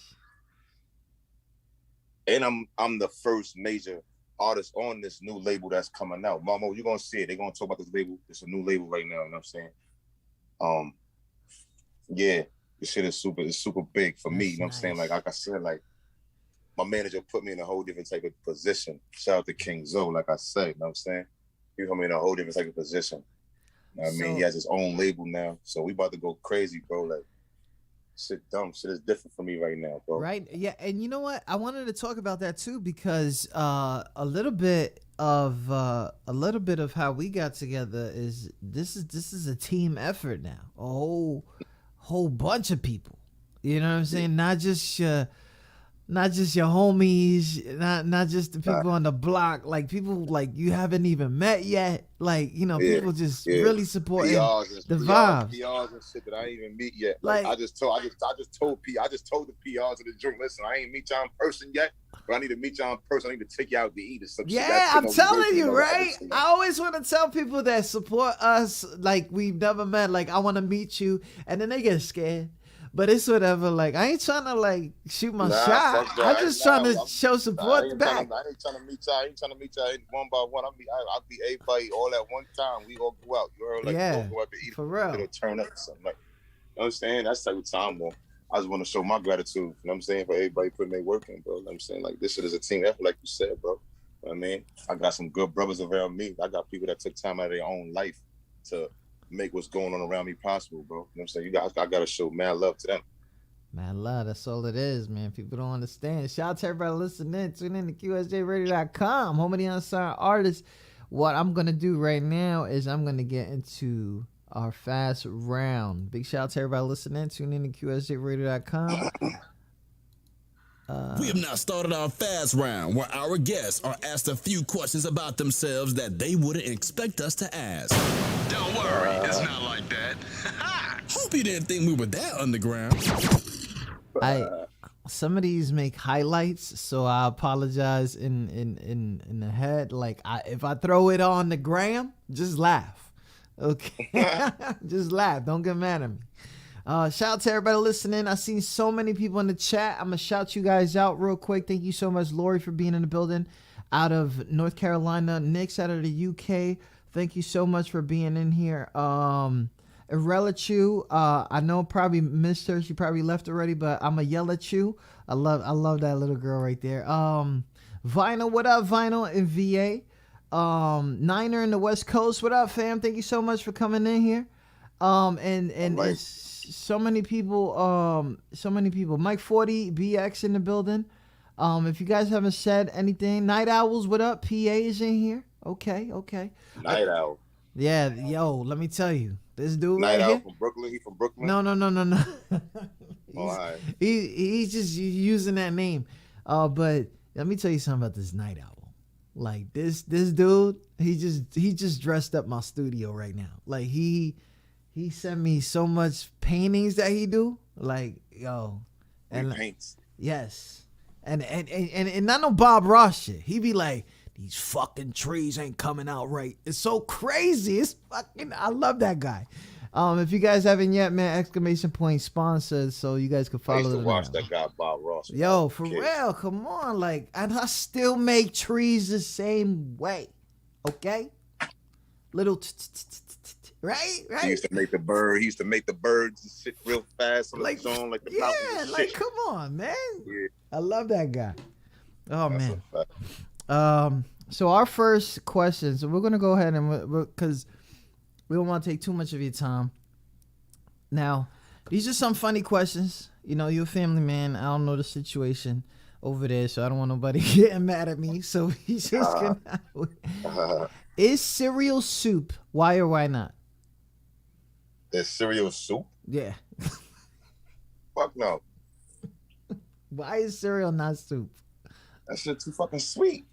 and I'm the first major artist on this new label that's coming out. Mama, you're gonna see it. They're gonna talk about this label. It's a new label right now, you know what I'm saying? Yeah, this shit is super big for me, you know what I'm saying? Like I said, like my manager put me in a whole different type of position. Shout out to King Zoe, like I said, you know what I'm saying? He put me in a whole different type of position. You know what I mean? He has his own label now. So we about to go crazy, bro. Like, shit is different for me right now, bro. Right? Yeah, and you know what? I wanted to talk about that too because a little bit of how we got together is this is a team effort now. A whole bunch of people. You know what I'm saying? Not just your homies, not just the people on the block, like people like you haven't even met yet. Like, you know, people just really supporting the vibes. PRs and shit that I ain't even meet yet. Like I just told the PRs of the drink, listen, I ain't meet y'all in person yet, but I need to meet y'all in person. I need to take you out to eat or something. Yeah, I'm telling you, right? I always want to tell people that support us, like we've never met, like I want to meet you, and then they get scared. But it's whatever. Like I ain't trying to like shoot my shot. I'm just trying to show support back. I ain't trying to meet y'all. I ain't trying to meet y'all one by one. I'll be everybody all at one time. We all go out. You heard? Like go out to eat. For real. It'll turn up or something. Like, you know what I'm saying? That's the type of time, bro. I just want to show my gratitude. You know what I'm saying? For everybody putting their work in, bro. You know what I'm saying? Like this shit is a team effort, like you said, bro. You know what I mean? I got some good brothers around me. I got people that took time out of their own life to make what's going on around me possible, bro. You know what I'm saying? I gotta show mad love to them. Man, love, that's all it is, man. People don't understand. Shout out to everybody listening. Tune in to QSJRadio.com, home of the unsigned artists. What I'm going to do right now is I'm going to get into our fast round. Big shout out to everybody listening. Tune in to QSJRadio.com. We have now started our fast round where our guests are asked a few questions about themselves that they wouldn't expect us to ask. Don't worry, it's not like that. Hope you didn't think we were that underground. Some of these make highlights, so I apologize in the head. Like if I throw it on the gram, just laugh. Okay. Just laugh. Don't get mad at me. Shout out to everybody listening. I seen so many people in the chat. I'm gonna shout you guys out real quick. Thank you so much, Lori, for being in the building out of North Carolina. Nick's out of the UK. Thank you so much for being in here. Irrelachu. I know probably missed her. She probably left already, but I'm a yell at you. I love that little girl right there. Vinyl, what up, Vinyl in VA? Niner in the West Coast, what up, fam? Thank you so much for coming in here. And it's so many people. Mike 40 BX in the building. If you guys haven't said anything, Night Owls, what up? PA is in here. Okay. Night Owl. Yeah, yo, let me tell you, this dude Night right Owl here. from Brooklyn. He from Brooklyn. No. All right. He's just using that name. But let me tell you something about this Night Owl. Like this dude, he just dressed up my studio right now. Like he sent me so much paintings that he do. Like, yo, and He paints. yes. And not no Bob Ross shit. He be like, these fucking trees ain't coming out right. It's so crazy. It's fucking, I love that guy. If you guys haven't yet, man, exclamation point sponsored, so you guys can follow. I used to them watch out. that guy Bob Ross. Yo, for real, come on, like, and I still make trees the same way, okay? Little, right? He used to make the bird. He used to make the birds and shit real fast on the zone, like the mountains and like, shit. come on, man. Yeah. I love that guy. Oh That's man. a fact. So our first question. So we're gonna go ahead and because we don't want to take too much of your time. Now, these are some funny questions. You know, you're a family man. I don't know the situation over there, so I don't want nobody getting mad at me. So he's just gonna. Is cereal soup? Why or why not? Is cereal soup? Yeah. Fuck no. Why is cereal not soup? That shit too fucking sweet.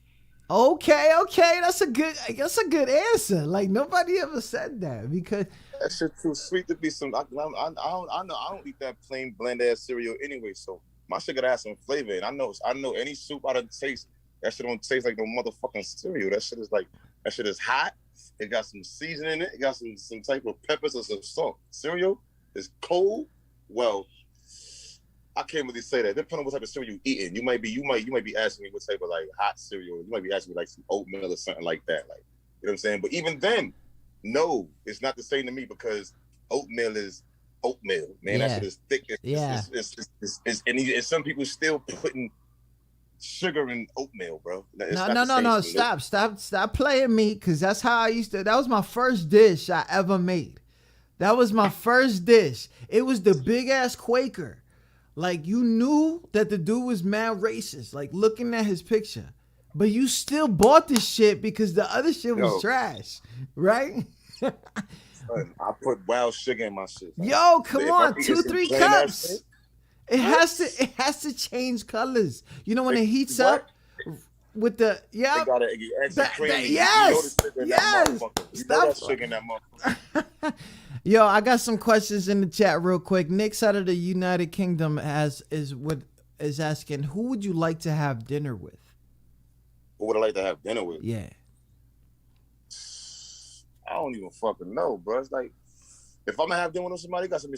Okay, that's a good answer. Like nobody ever said that because That shit too sweet to be some. I don't eat that plain bland ass cereal anyway. So my shit gotta have some flavor. And I know any soup I done taste, that shit don't taste like no motherfucking cereal. That shit is hot. It got some seasoning in it. It got some type of peppers or some salt. Cereal is cold. Well, I can't really say that. Depending on what type of cereal you eating, you might be asking me what type of like hot cereal. You might be asking me like some oatmeal or something like that. Like, you know what I'm saying? But even then, no, it's not the same to me because oatmeal is oatmeal, man. Yeah. That shit is thick. And some people still putting sugar in oatmeal, bro. No. Stop playing me, because that's how I used to. That was my first dish I ever made. That was my first dish. It was the big ass Quaker. Like, you knew that the dude was mad racist, like looking at his picture, but you still bought this shit because the other shit was trash, right? I put wild sugar in my shit. Yo, come on, 2-3 cups. It has to change colors. You know when it heats up with the They gotta add some cream. Yes. You know that sugar in that motherfucker. Yo, I got some questions in the chat real quick. Nick's out of the United Kingdom is asking, who would you like to have dinner with? Who would I like to have dinner with? Yeah. I don't even fucking know, bro. It's like, if I'm gonna have dinner with somebody, it gotta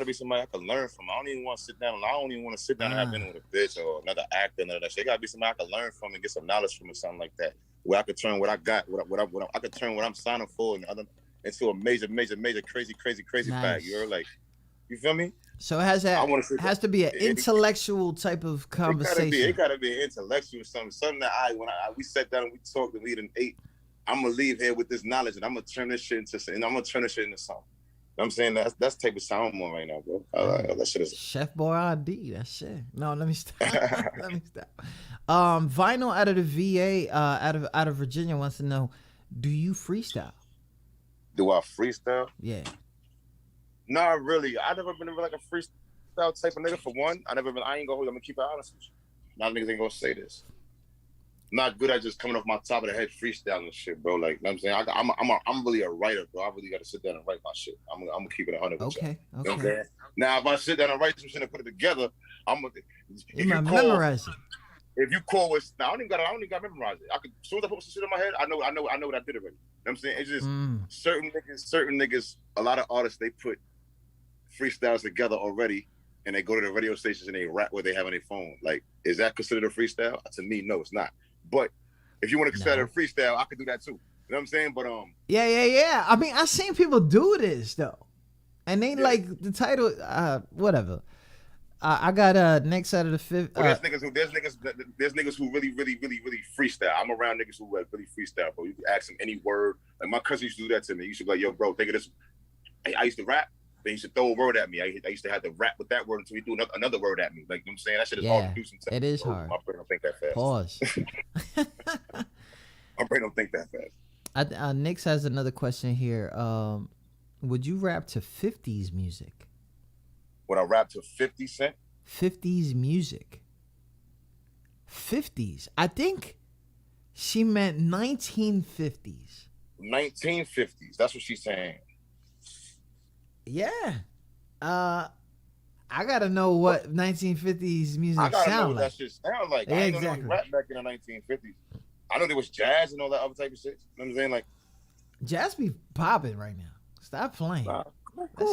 be somebody I can learn from. I don't even want to sit down and have dinner with a bitch or another actor, none of that shit. It gotta be somebody I can learn from and get some knowledge from or something like that. Where I could turn what I got, I could turn what I'm signing for into a major, crazy bag. You're like, you feel me? So it has to be an intellectual type of conversation. It gotta be an intellectual something that we sat down and we talked and we done ate. I'm gonna leave here with this knowledge and I'm gonna turn this shit into something. You know what I'm saying? That's the type of sound I'm on right now, bro. That shit is Chef Boy ID. That shit. No, let me stop. Vinyl out of the VA, out of Virginia wants to know, do you freestyle? Do I freestyle? Yeah. Not really. I never been like a freestyle type of nigga. For one, I ain't gonna hold. I'm gonna keep it honest with you. A lot of niggas ain't gonna say this. Not good at just coming off my top of the head freestyling and shit, bro. Like, you know what I'm saying? I'm really a writer, bro. I really got to sit down and write my shit. I'm gonna keep it 100. Okay. You know what I'm saying? Now, if I sit down and write some shit and put it together, You might memorize it. If you call it, I don't even got to memorize it. As soon as I put some shit in my head, I know what I did already. You know what I'm saying? It's just certain niggas, a lot of artists, they put freestyles together already, and they go to the radio stations and they rap what they have on their phone. Like, is that considered a freestyle? To me, no, it's not. But if you want to consider it a freestyle, I could do that too. You know what I'm saying? But Yeah. I mean, I've seen people do this though. And they like the title, whatever. I got next out of the fifth. Well, there's niggas who really freestyle. I'm around niggas who like really freestyle, bro. You can ask them any word. Like my cousin used to do that to me. He used to be like, yo, bro, think of this. I used to rap. They used to throw a word at me. I used to have to rap with that word until he threw another word at me. Like, you know what I'm saying? That shit is hard to do sometimes. It is hard. My brain don't think that fast. Pause. My brain don't think that fast. Nix has another question here. Would you rap to 50s music? Would I rap to 50 Cent? 50s music. 50s. I think she meant 1950s. 1950s. That's what she's saying. Yeah. I gotta know what 1950s music I gotta know sound what like. that shit sound like. Yeah, I ain't exactly. know rap back in the 1950s. I know there was jazz and all that other type of shit. You know what I'm saying? Like, Jazz be popping right now. Stop playing. nah,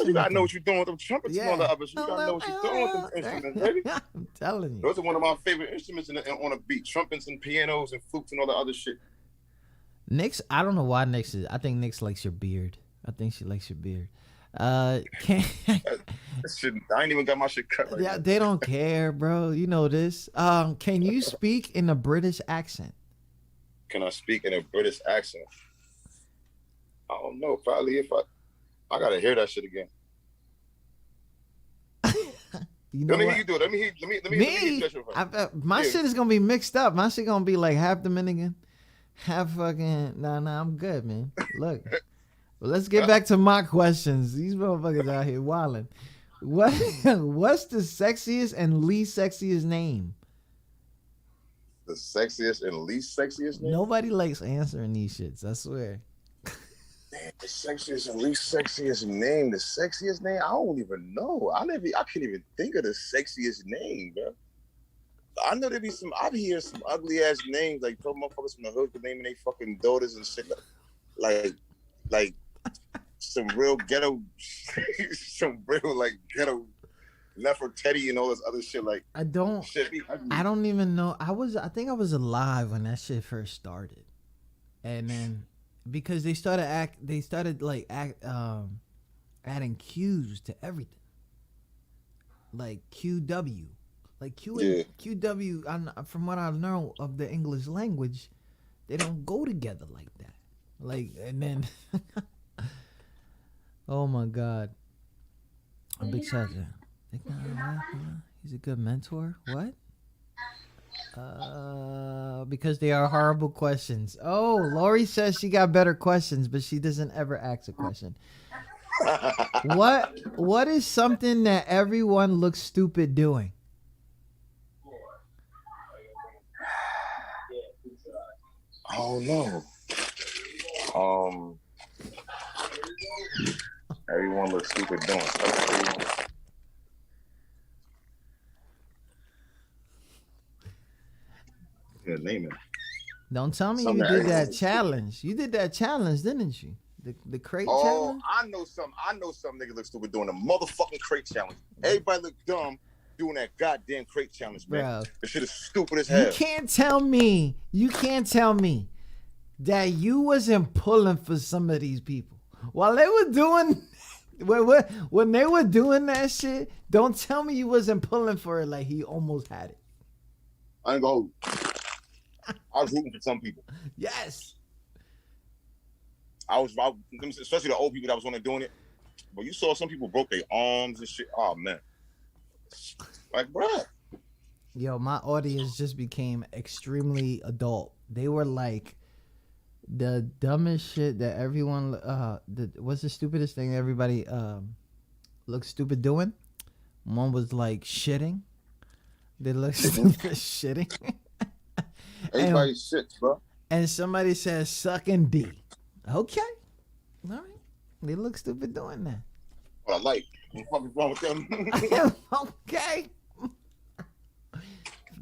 you gotta know what you're doing with them trumpets and all that other shit. You gotta know what you're doing with them instruments, baby. I'm telling you. Those are one of my favorite instruments on a beat. Trumpets and pianos and flutes and all that other shit. Nix, I don't know why Nix is. I think Nix likes your beard. I think she likes your beard. Can Shit, I ain't even got my shit cut right yeah, now. they don't care, bro. You know this. Can you speak in a British accent? Can I speak in a British accent? I don't know. Probably if I gotta hear that shit again. You know Let me what? hear you do it. Let me hear you first. My shit is gonna be mixed up. My shit gonna be like half Dominican, half fucking. Nah, I'm good, man. Look, well, let's get back to my questions. These motherfuckers out here wilding. What's the sexiest and least sexiest name? The sexiest and least sexiest name? Nobody likes answering these shits. I swear. Damn, the sexiest and least sexiest name. The sexiest name? I don't even know. I can't even think of the sexiest name, bro. I know there be some. I hear some ugly ass names like some motherfuckers from the hood could naming their fucking daughters and shit. Like some real ghetto, some real like ghetto Nefertiti and all this other shit. Like I don't even know. I think I was alive when that shit first started, and then because they started adding Q's to everything, like QW, like Q and QW. From what I know of the English language, they don't go together like that. Like, and then, oh my God, a big shout out. He's a good mentor. What? Because they are horrible questions. Oh, Lori says she got better questions, but she doesn't ever ask a question. What is something that everyone looks stupid doing? I don't know. Everyone looks stupid doing stuff. Name it. Don't tell me you did that challenge. You did that challenge, didn't you? The crate challenge? I know some nigga look stupid doing the motherfucking crate challenge. Everybody look dumb doing that goddamn crate challenge, man. Bro, the shit is stupid as hell. You can't tell me that you wasn't pulling for some of these people while they were doing when they were doing that shit. Don't tell me you wasn't pulling for it like he almost had it. I ain't gonna. I was rooting for some people. Yes. I was especially the old people that was on there doing it. But you saw some people broke their arms and shit. Oh man. Like, bruh. Yo, my audience just became extremely adult. They were like the dumbest shit that everyone what's the stupidest thing everybody looks stupid doing? One was like shitting. They look stupid shitting. Everybody shits, bro. And somebody says sucking D. Okay. All right. They look stupid doing that. What I like. What the fuck is wrong with them? Okay.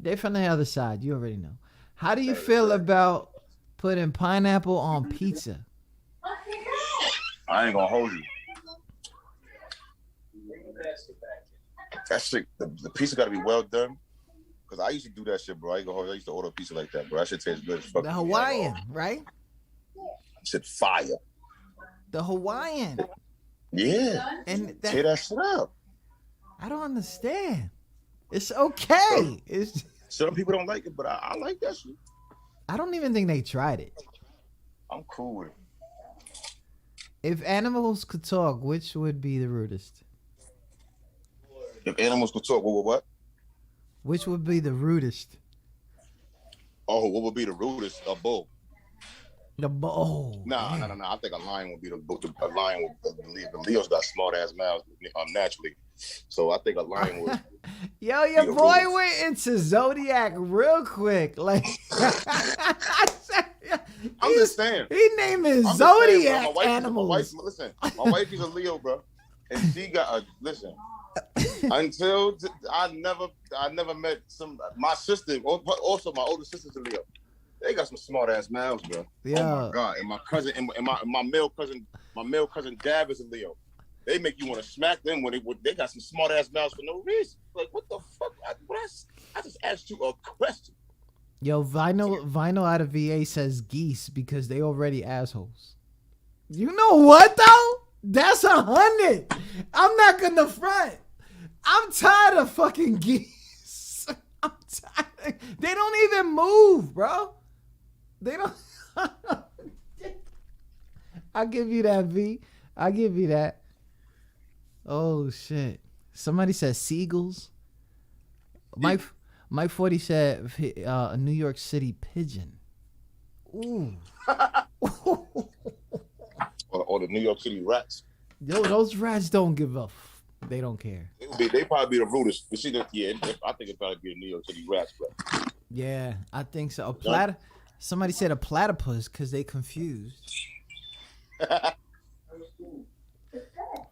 They're from the other side. You already know. How do you feel about putting pineapple on pizza? I ain't gonna hold you. That shit, the pizza gotta be well done. Cause I used to do that shit, bro. I ain't gonna hold you. I used to order a pizza like that, bro. That shit tastes good as fuck. The Hawaiian, right? Shit fire. The Hawaiian. Yeah. And Tear that shit up. I don't understand. It's okay. It's Some people don't like it, but I like that shit. I don't even think they tried it. I'm cool with it. If animals could talk, which would be the rudest? If animals could talk, what? Which would be the rudest? Oh, what would be the rudest? A bull. The bull. Nah. I think a lion would be a lion would believe the Leos got smart ass mouths naturally. So I think a lion would. Yo, your be the boy rudest. went into Zodiac real quick. Like I'm just saying. He named his I'm just Zodiac saying, bro, animals. My wife is a Leo, bro, and she got a listen. Until I never met my sister. Also, my older sister's a Leo. They got some smart ass mouths, bro. Yeah. Oh my god! And my cousin, and my male cousin Dab is a Leo. They make you want to smack them when they got some smart ass mouths for no reason. Like what the fuck? I just asked you a question. Yo, Vinyl out of VA says geese because they already assholes. You know what though? That's 100. I'm not gonna front. I'm tired of fucking geese. I'm tired. They don't even move, bro. They don't. I'll give you that, V. I'll give you that. Oh shit! Somebody said seagulls. Mike 40 said a New York City pigeon. Ooh. or the New York City rats. Yo, those rats don't give up. They don't care. They probably be the rudest. You see that? Yeah, I think it probably be the New York City rats, but Yeah, I think so. Somebody said a platypus because they confused.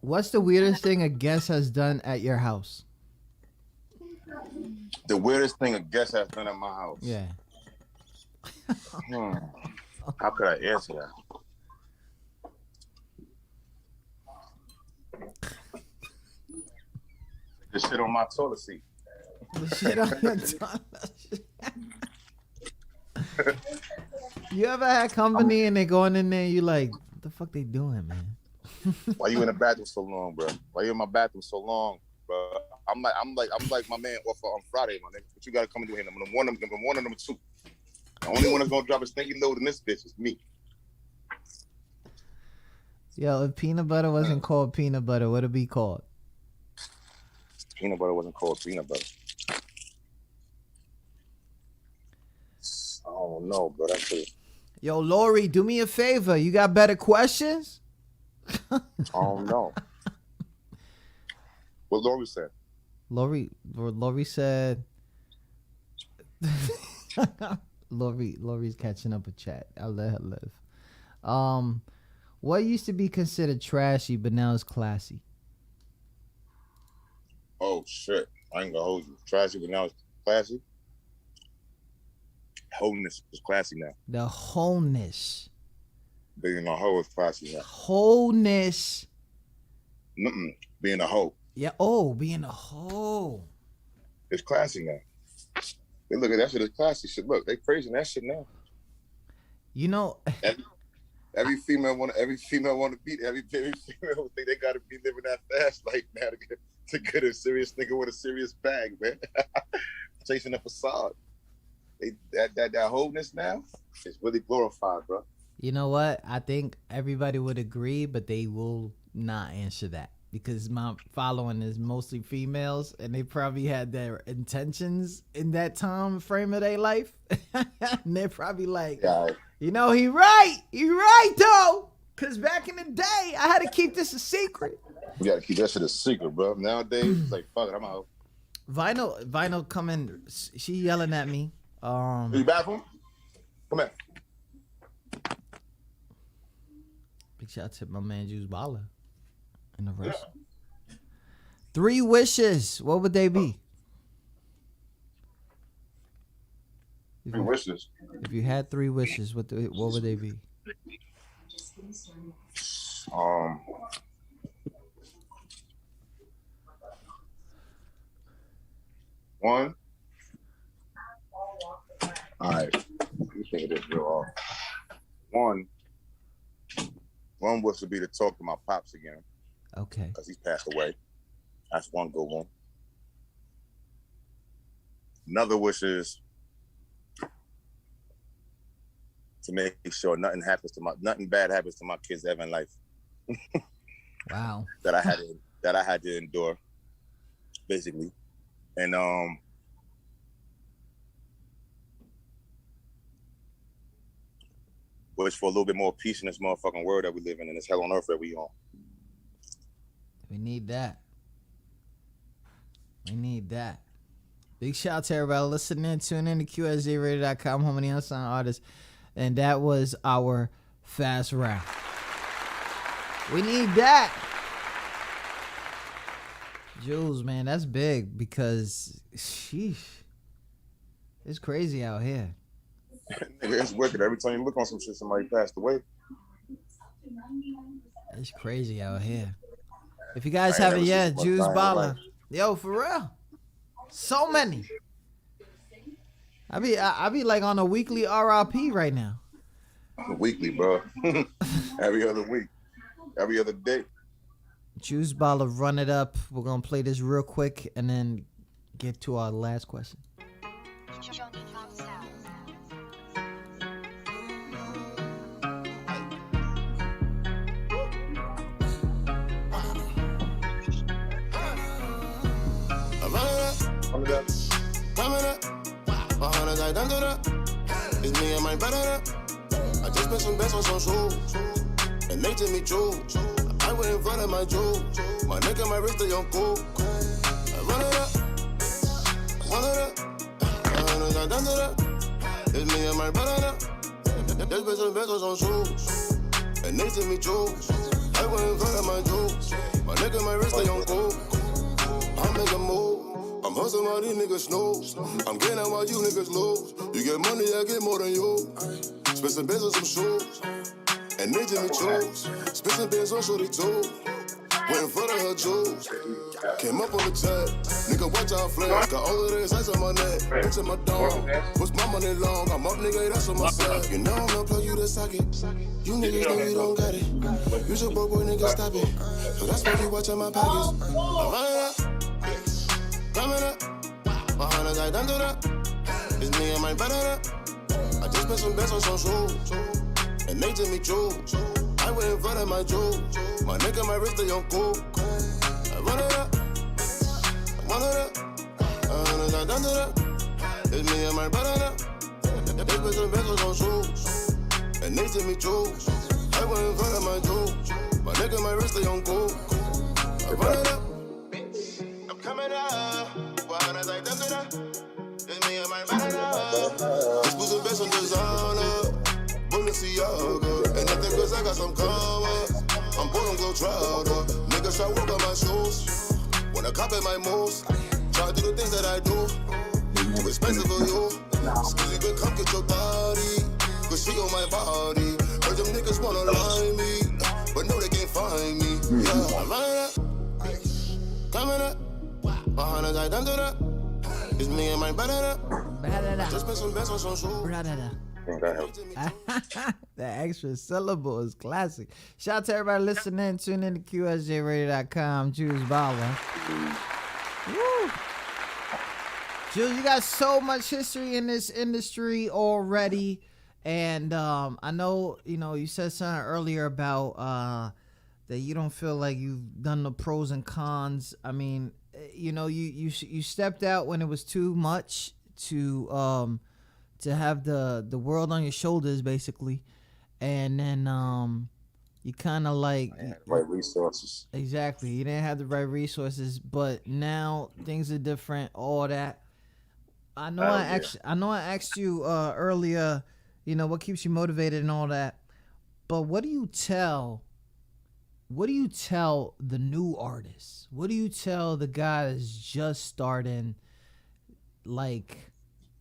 What's the weirdest thing a guest has done at your house? the weirdest thing a guest has done at my house. Yeah. How could I answer that? The shit on my toilet seat. The shit on your toilet. You ever had company and they going in there and you like, what the fuck they doing, man? Why you in the bathroom so long, bro? Why you in my bathroom so long, bro? I'm like my man off on Friday, my nigga. But you gotta come and do him. Number one and number two. The only one that's gonna drop a stinky load in this bitch is me. Yo, if peanut butter wasn't called peanut butter, what would it be called? Peanut butter wasn't called peanut butter. I don't know, bro. That's it. Yo, Lori, do me a favor. You got better questions? I don't know. What Lori said? Lori said. Lori's catching up with chat. I'll let her live. What used to be considered trashy, but now is classy? Oh shit! I ain't gonna hold you. Trashy, but now it's classy. Wholeness is classy now. The wholeness. Being a hoe is classy now. Wholeness. Being a hoe. Yeah. Oh, being a hoe. It's classy now. They look at that shit as classy shit. Look, they praising that shit now. You know. Every female want to beat. Every female think they gotta be living that fast life now to get a serious nigga with a serious bag, man. Chasing a facade. That wholeness now is really glorified, bro. You know what? I think everybody would agree, but they will not answer that because my following is mostly females, and they probably had their intentions in that time frame of their life. And they're probably like, yeah. You know, he right though, because back in the day, I had to keep this a secret. We gotta keep that shit a secret, bro. Nowadays, it's like, fuck it, I'm out. Vinyl coming. She yelling at me. You bathroom? Come here. Big shout out to my man Joolz Balla in the verse. 3 wishes. What would they be? 3 wishes. If you had 3 wishes, what would they be? One. All right. Let me think of this real hard. One wish would be to talk to my pops again. Okay. Because he's passed away. That's one good one. Another wish is to make sure nothing bad happens to my kids ever in life. Wow. that I had to endure, basically. And wish for a little bit more peace in this motherfucking world that we live in and this hell on earth that we on. We need that. We need that. Big shout out to everybody listening. Tune in to QSJRadio.com, home of the unsigned artists. And that was our fast rap. We need that. Joolz, man, that's big because, sheesh, it's crazy out here. It's wicked. Every time you look on some shit, somebody passed away. It's crazy out here. If you guys haven't yet, Joolz Balla. Yo, for real. So many. I be like on a weekly RIP right now. Weekly, bro. Every other week. Every other day. Joolz Balla, run it up. We're going to play this real quick and then get to our last question. Coming up, 100 I done to that. It's me and my brother. I just spent some bets on some shoes, and they took me Joolz. I went in front of my Joolz. My neck and my wrist they on cool. I run it up, 100 I done to that. It's me and my brother. Just spent some bets on some shoes, and they took me Joolz. I went in front of my Joolz. My neck and my wrist they on cool. I make a move. I'm hustling while these niggas snooze. I'm getting out while you niggas lose. You get money, I get more than you. Spend some bands on some shoes, and they did me choose. Spend some bands on shorty too. Went in front of her Joolz. Came up on the tag. Nigga, watch out flash. Got all of this ice on my neck. Bitch in my dome. Push my money long. I'm up, nigga, that's what I said. You know I'm gonna plug you to socket. You niggas know you don't got it. You should broke boy, nigga, stop it. So that's why you watching my package. I'm running up. Coming up, 100 I done to that. It's me and my brother. I just spent some bets on some shoes, and they took me Joolz. I went in front of my Joolz. My neck and my wrist they on cool. I run it up, 100 I done to that. It's me and my brother. They spent some bets on some shoes, and they took me Joolz. I went in front of my Joolz. My neck and my wrist they on cool. I run it up. Coming up, 100 I done to that. It's me and my brother. This was the best on designer, Balenciaga. And I think cause I got some karma, I'm born on Glow Trouter. Niggas try work on my shoes, when I copy my moves, try to do the things that I do. Too expensive for you. Skizzy good, come get your body, cause she on my body. Heard them niggas wanna lie me, but no they can't find me. Yeah, I'm running up, coming up. 100 I done to that. It's me and my brother. Just spent some bets on some shoes. The extra syllable is classic. Shout out to everybody listening. Tune in to QSJRadio.com. Joolz Balla. Woo. Joolz, you got so much history in this industry already. And I know, you said something earlier about that you don't feel like you've done the pros and cons. I mean, you stepped out when it was too much to have the world on your shoulders, basically, and then you kind of like right resources. Exactly, you didn't have the right resources, but now things are different. All that. I know. I asked you earlier. What keeps you motivated and all that, but what do you tell? What do you tell the new artists? What do you tell the guy that's just starting? Like,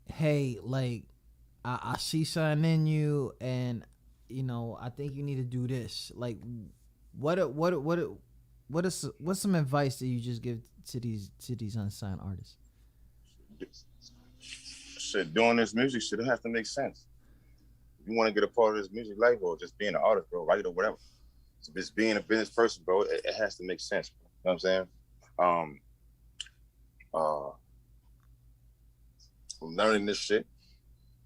hey, like, I see something in you, and I think you need to do this. Like, what's some advice that you just give to these unsigned artists? Shit, doing this music shit, it has to make sense. If you want to get a part of this music life or just being an artist, bro, write it or whatever. Just being a business person, bro, it has to make sense. Bro. You know what I'm saying? Learning this shit.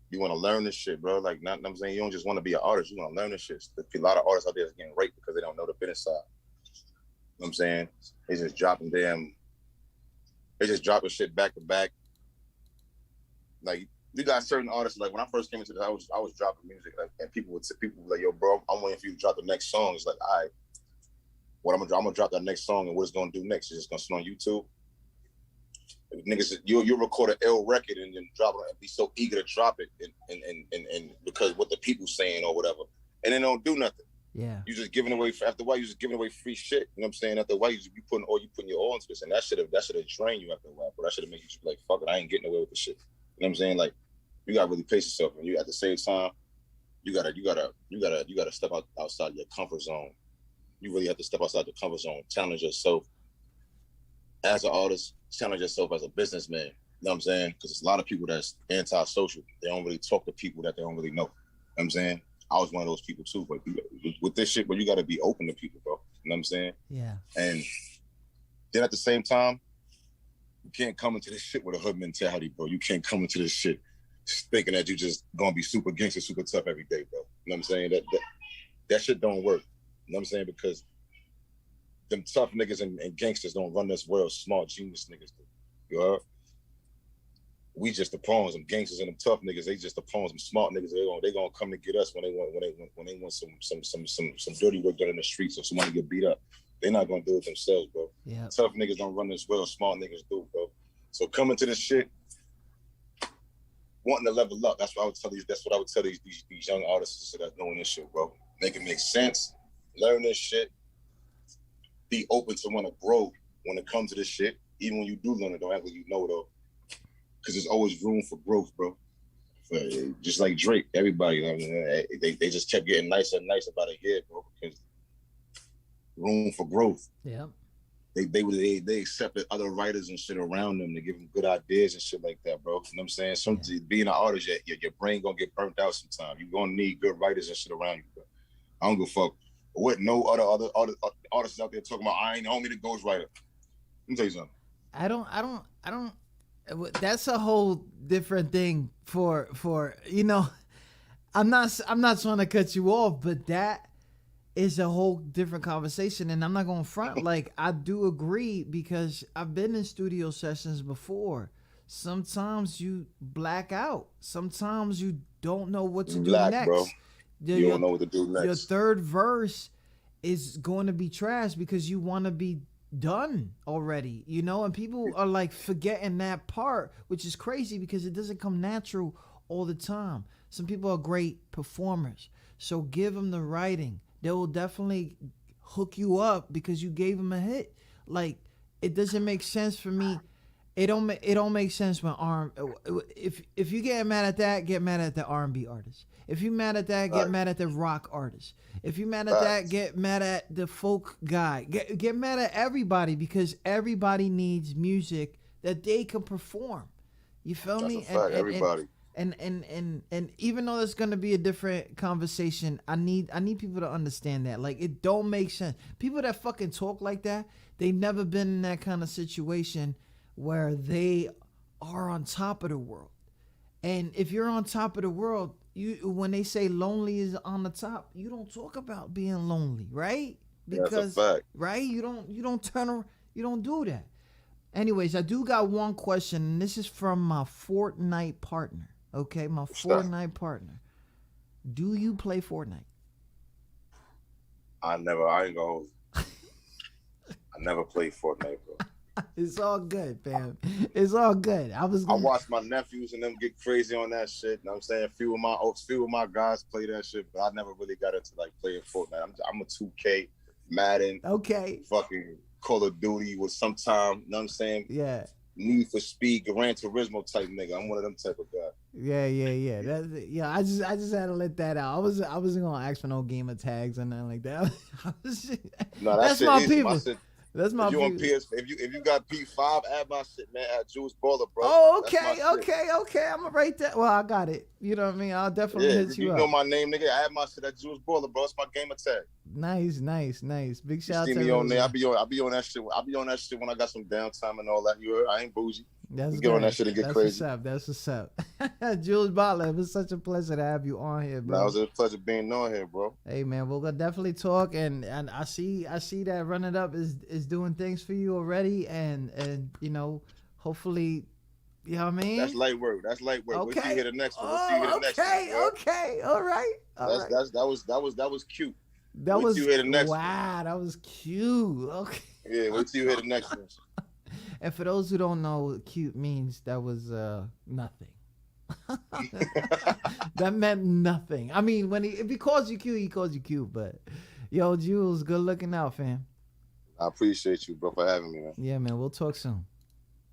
You want to learn this shit, bro. Like, not, I'm saying, you don't just want to be an artist. You want to learn this shit. A lot of artists out there is getting raped because they don't know the business side. You know what I'm saying? They just dropping shit back to back. Like, you got certain artists, like when I first came into this, I was dropping music, like, and people would like, yo, bro, I'm waiting for you to drop the next song. It's like, all right, what I'm gonna drop that next song, and what it's gonna do next? It's just gonna sit on YouTube. Niggas, you'll record an ill record and then drop it and be so eager to drop it and because what the people saying or whatever, and then don't do nothing. Yeah. You just giving away, after a while, you just giving away free shit. You know what I'm saying? After a while, you putting your all into this, and that should have drained you after a while. But that should have made you be like, fuck it, I ain't getting away with this shit. You know what I'm saying? Like, you gotta really pace yourself, and you at the same time, you gotta step outside your comfort zone. You really have to step outside the comfort zone, challenge yourself as an artist, challenge yourself as a businessman. You know what I'm saying? Because there's a lot of people that's anti-social. They don't really talk to people that they don't really know. You know what I'm saying? I was one of those people too, but with this shit, but you gotta be open to people, bro. You know what I'm saying? Yeah. And then at the same time, you can't come into this shit with a hood mentality, bro. You can't come into this shit thinking that you just gonna be super gangster, super tough every day, bro. You know what I'm saying? That shit don't work. You know what I'm saying? Because them tough niggas and gangsters don't run this world. Smart genius niggas do. You heard? We just the pawns. Them gangsters and them tough niggas, they just the pawns. Them smart niggas, they gonna come to get us when they want some dirty work done in the streets or somebody get beat up. They're not gonna do it themselves, bro. Yeah. Tough niggas don't run this world. Smart niggas do, bro. So coming to this shit, wanting to level up. That's what I would tell these young artists that's doing this shit, bro. Make it make sense. Learn this shit. Be open to want to grow when it comes to this shit. Even when you do learn it, don't act like you know it all. Because there's always room for growth, bro. Just like Drake, everybody, I mean, they just kept getting nicer and nicer about a year, bro. Because room for growth. Yeah. They accepted other writers and shit around them to give them good ideas and shit like that, bro. You know what I'm saying? Being an artist, your brain gonna get burnt out sometimes. You're gonna need good writers and shit around you, bro. I don't give a fuck what no other artists out there talking about. I ain't only the ghostwriter. Let me tell you something. I don't. That's a whole different thing for you know. I'm not trying to cut you off, but that is a whole different conversation, and I'm not going to front. Like, I do agree because I've been in studio sessions before. Sometimes you black out. Sometimes you don't know what to do next. Bro. You don't know what to do next. Your third verse is going to be trash because you want to be done already, you know, and people are like forgetting that part, which is crazy because it doesn't come natural all the time. Some people are great performers, so give them the writing. They will definitely hook you up because you gave them a hit. Like, it doesn't make sense for me. It don't make sense when if you get mad at that, get mad at the R&B artist. If you mad at that, get mad at the rock artist. If you mad at that, get mad at the folk guy. Get mad at everybody because everybody needs music that they can perform. You feel me? That's a fact, everybody. And even though it's gonna be a different conversation, I need people to understand that. Like, it don't make sense. People that fucking talk like that, they never been in that kind of situation where they are on top of the world. And if you're on top of the world, when they say lonely is on the top, you don't talk about being lonely, right? Because that's a fact. Right? You don't turn around, you don't do that. Anyways, I do got one question, and this is from my Fortnite partner. Okay, my Fortnite partner. Do you play Fortnite? I ain't gonna I never played Fortnite, bro. It's all good, fam. It's all good. I watched my nephews and them get crazy on that shit. You know what I'm saying? A few of my guys play that shit, but I never really got into like playing Fortnite. I'm a 2K, Madden, okay, fucking Call of Duty with sometime, you know what I'm saying? Yeah. Need for Speed, Gran Turismo type nigga. I'm one of them type of guy. Yeah. I just had to let that out. I wasn't gonna ask for no gamer tags or nothing like that. No, that's my easy. people. That's my if you on view. PS, if you got P5, add my shit, man. Add Joolz Balla, bro. Oh, That's my okay, shit. okay. I'm gonna write that. Well, I got it. You know what I mean? I'll definitely Yeah, hit you you up. know my name, nigga. Add my shit at Joolz Balla, bro. It's my game attack. Nice. Big You shout out see to me on there. everyone. I be on that shit. I be on that shit when I got some downtime and all that. You heard? I ain't bougie. That's We good. get on that shit and get crazy. That's what's up. Joolz Balla, it was such a pleasure to have you on here, bro. Nah, it was a pleasure being on here, bro. Hey man, we'll definitely talk, and I see that Run It Up is doing things for you already, and you know, hopefully, you know what I mean. That's light work. Wait till you hear the next one. Okay. All right. That was cute. That wait was till you hear the next wow. one. That was cute. Okay. Yeah, wait till you hear the next one. And for those who don't know what cute means, that was nothing. That meant nothing. I mean, if he calls you cute, he calls you cute. But yo, Joolz, good looking out, fam. I appreciate you, bro, for having me, man. Yeah, man. We'll talk soon.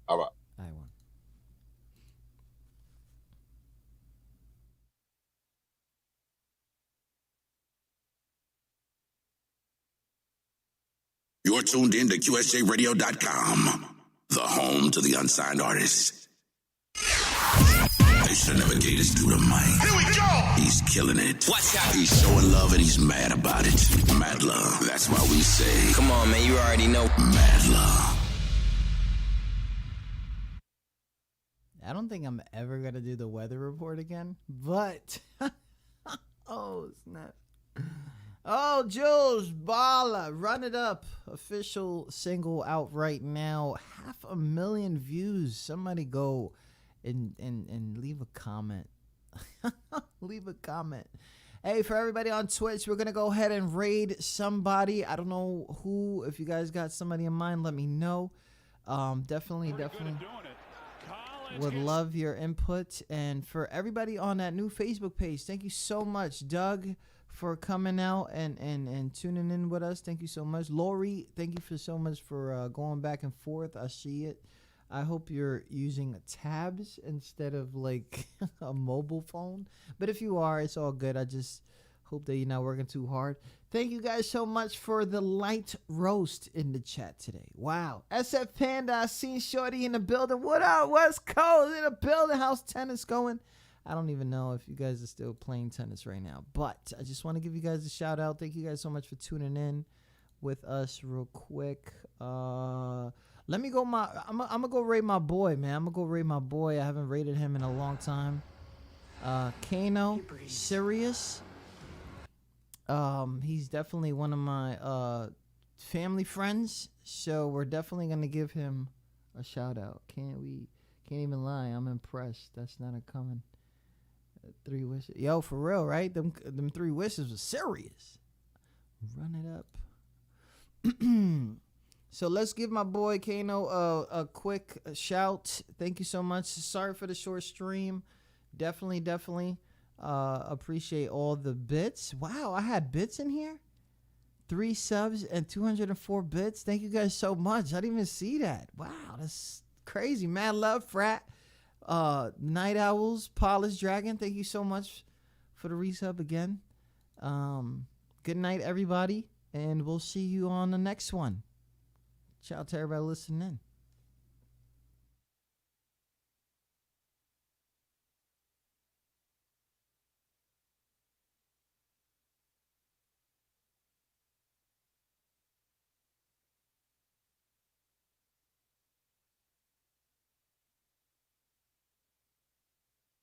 All right. All right, one. You're tuned in to QSJRadio.com, the home to the unsigned artists. They should never gave this dude a mic. Here we go! He's killing it. Watch out. He's so in love and he's mad about it. Madluh. That's why we say, Come on, man, you already know. Madluh. I don't think I'm ever gonna do the weather report again, but oh snap. Oh, Joolz Balla, Run It Up, official single out right now. 500,000 views. Somebody go and leave a comment. Leave a comment. Hey, for everybody on Twitch, we're gonna go ahead and raid somebody. I don't know who. If you guys got somebody in mind, let me know. Definitely would love your input. And for everybody on that new Facebook page, thank you so much, Doug, for coming out and tuning in with us. Thank you so much. Lori, thank you so much for going back and forth. I see it. I hope you're using tabs instead of like a mobile phone. But if you are, it's all good. I just hope that you're not working too hard. Thank you guys so much for the light roast in the chat today. Wow. SF Panda, I seen Shorty in the building. What up, West Coast in the building? How's tennis going? I don't even know if you guys are still playing tennis right now, but I just want to give you guys a shout out. Thank you guys so much for tuning in with us real quick. Let me go I'm gonna go rate my boy, man. I'm gonna go rate my boy. I haven't rated him in a long time. Kano, Sirius. He's definitely one of my family friends, so we're definitely gonna give him a shout out. Can't even lie. I'm impressed. That's not a coming. 3 wishes. Yo, for real, right? Them 3 wishes was serious. Run it up. So let's give my boy Kano a quick shout. Thank you so much. Sorry for the short stream. Definitely appreciate all the bits. Wow, I had bits in here. 3 subs and 204 bits. Thank you guys so much. I didn't even see that. Wow, that's crazy. Mad love, frat. Night Owls, Polished Dragon, thank you so much for the resub again. Good night, everybody, and we'll see you on the next one. Shout out to everybody listening in.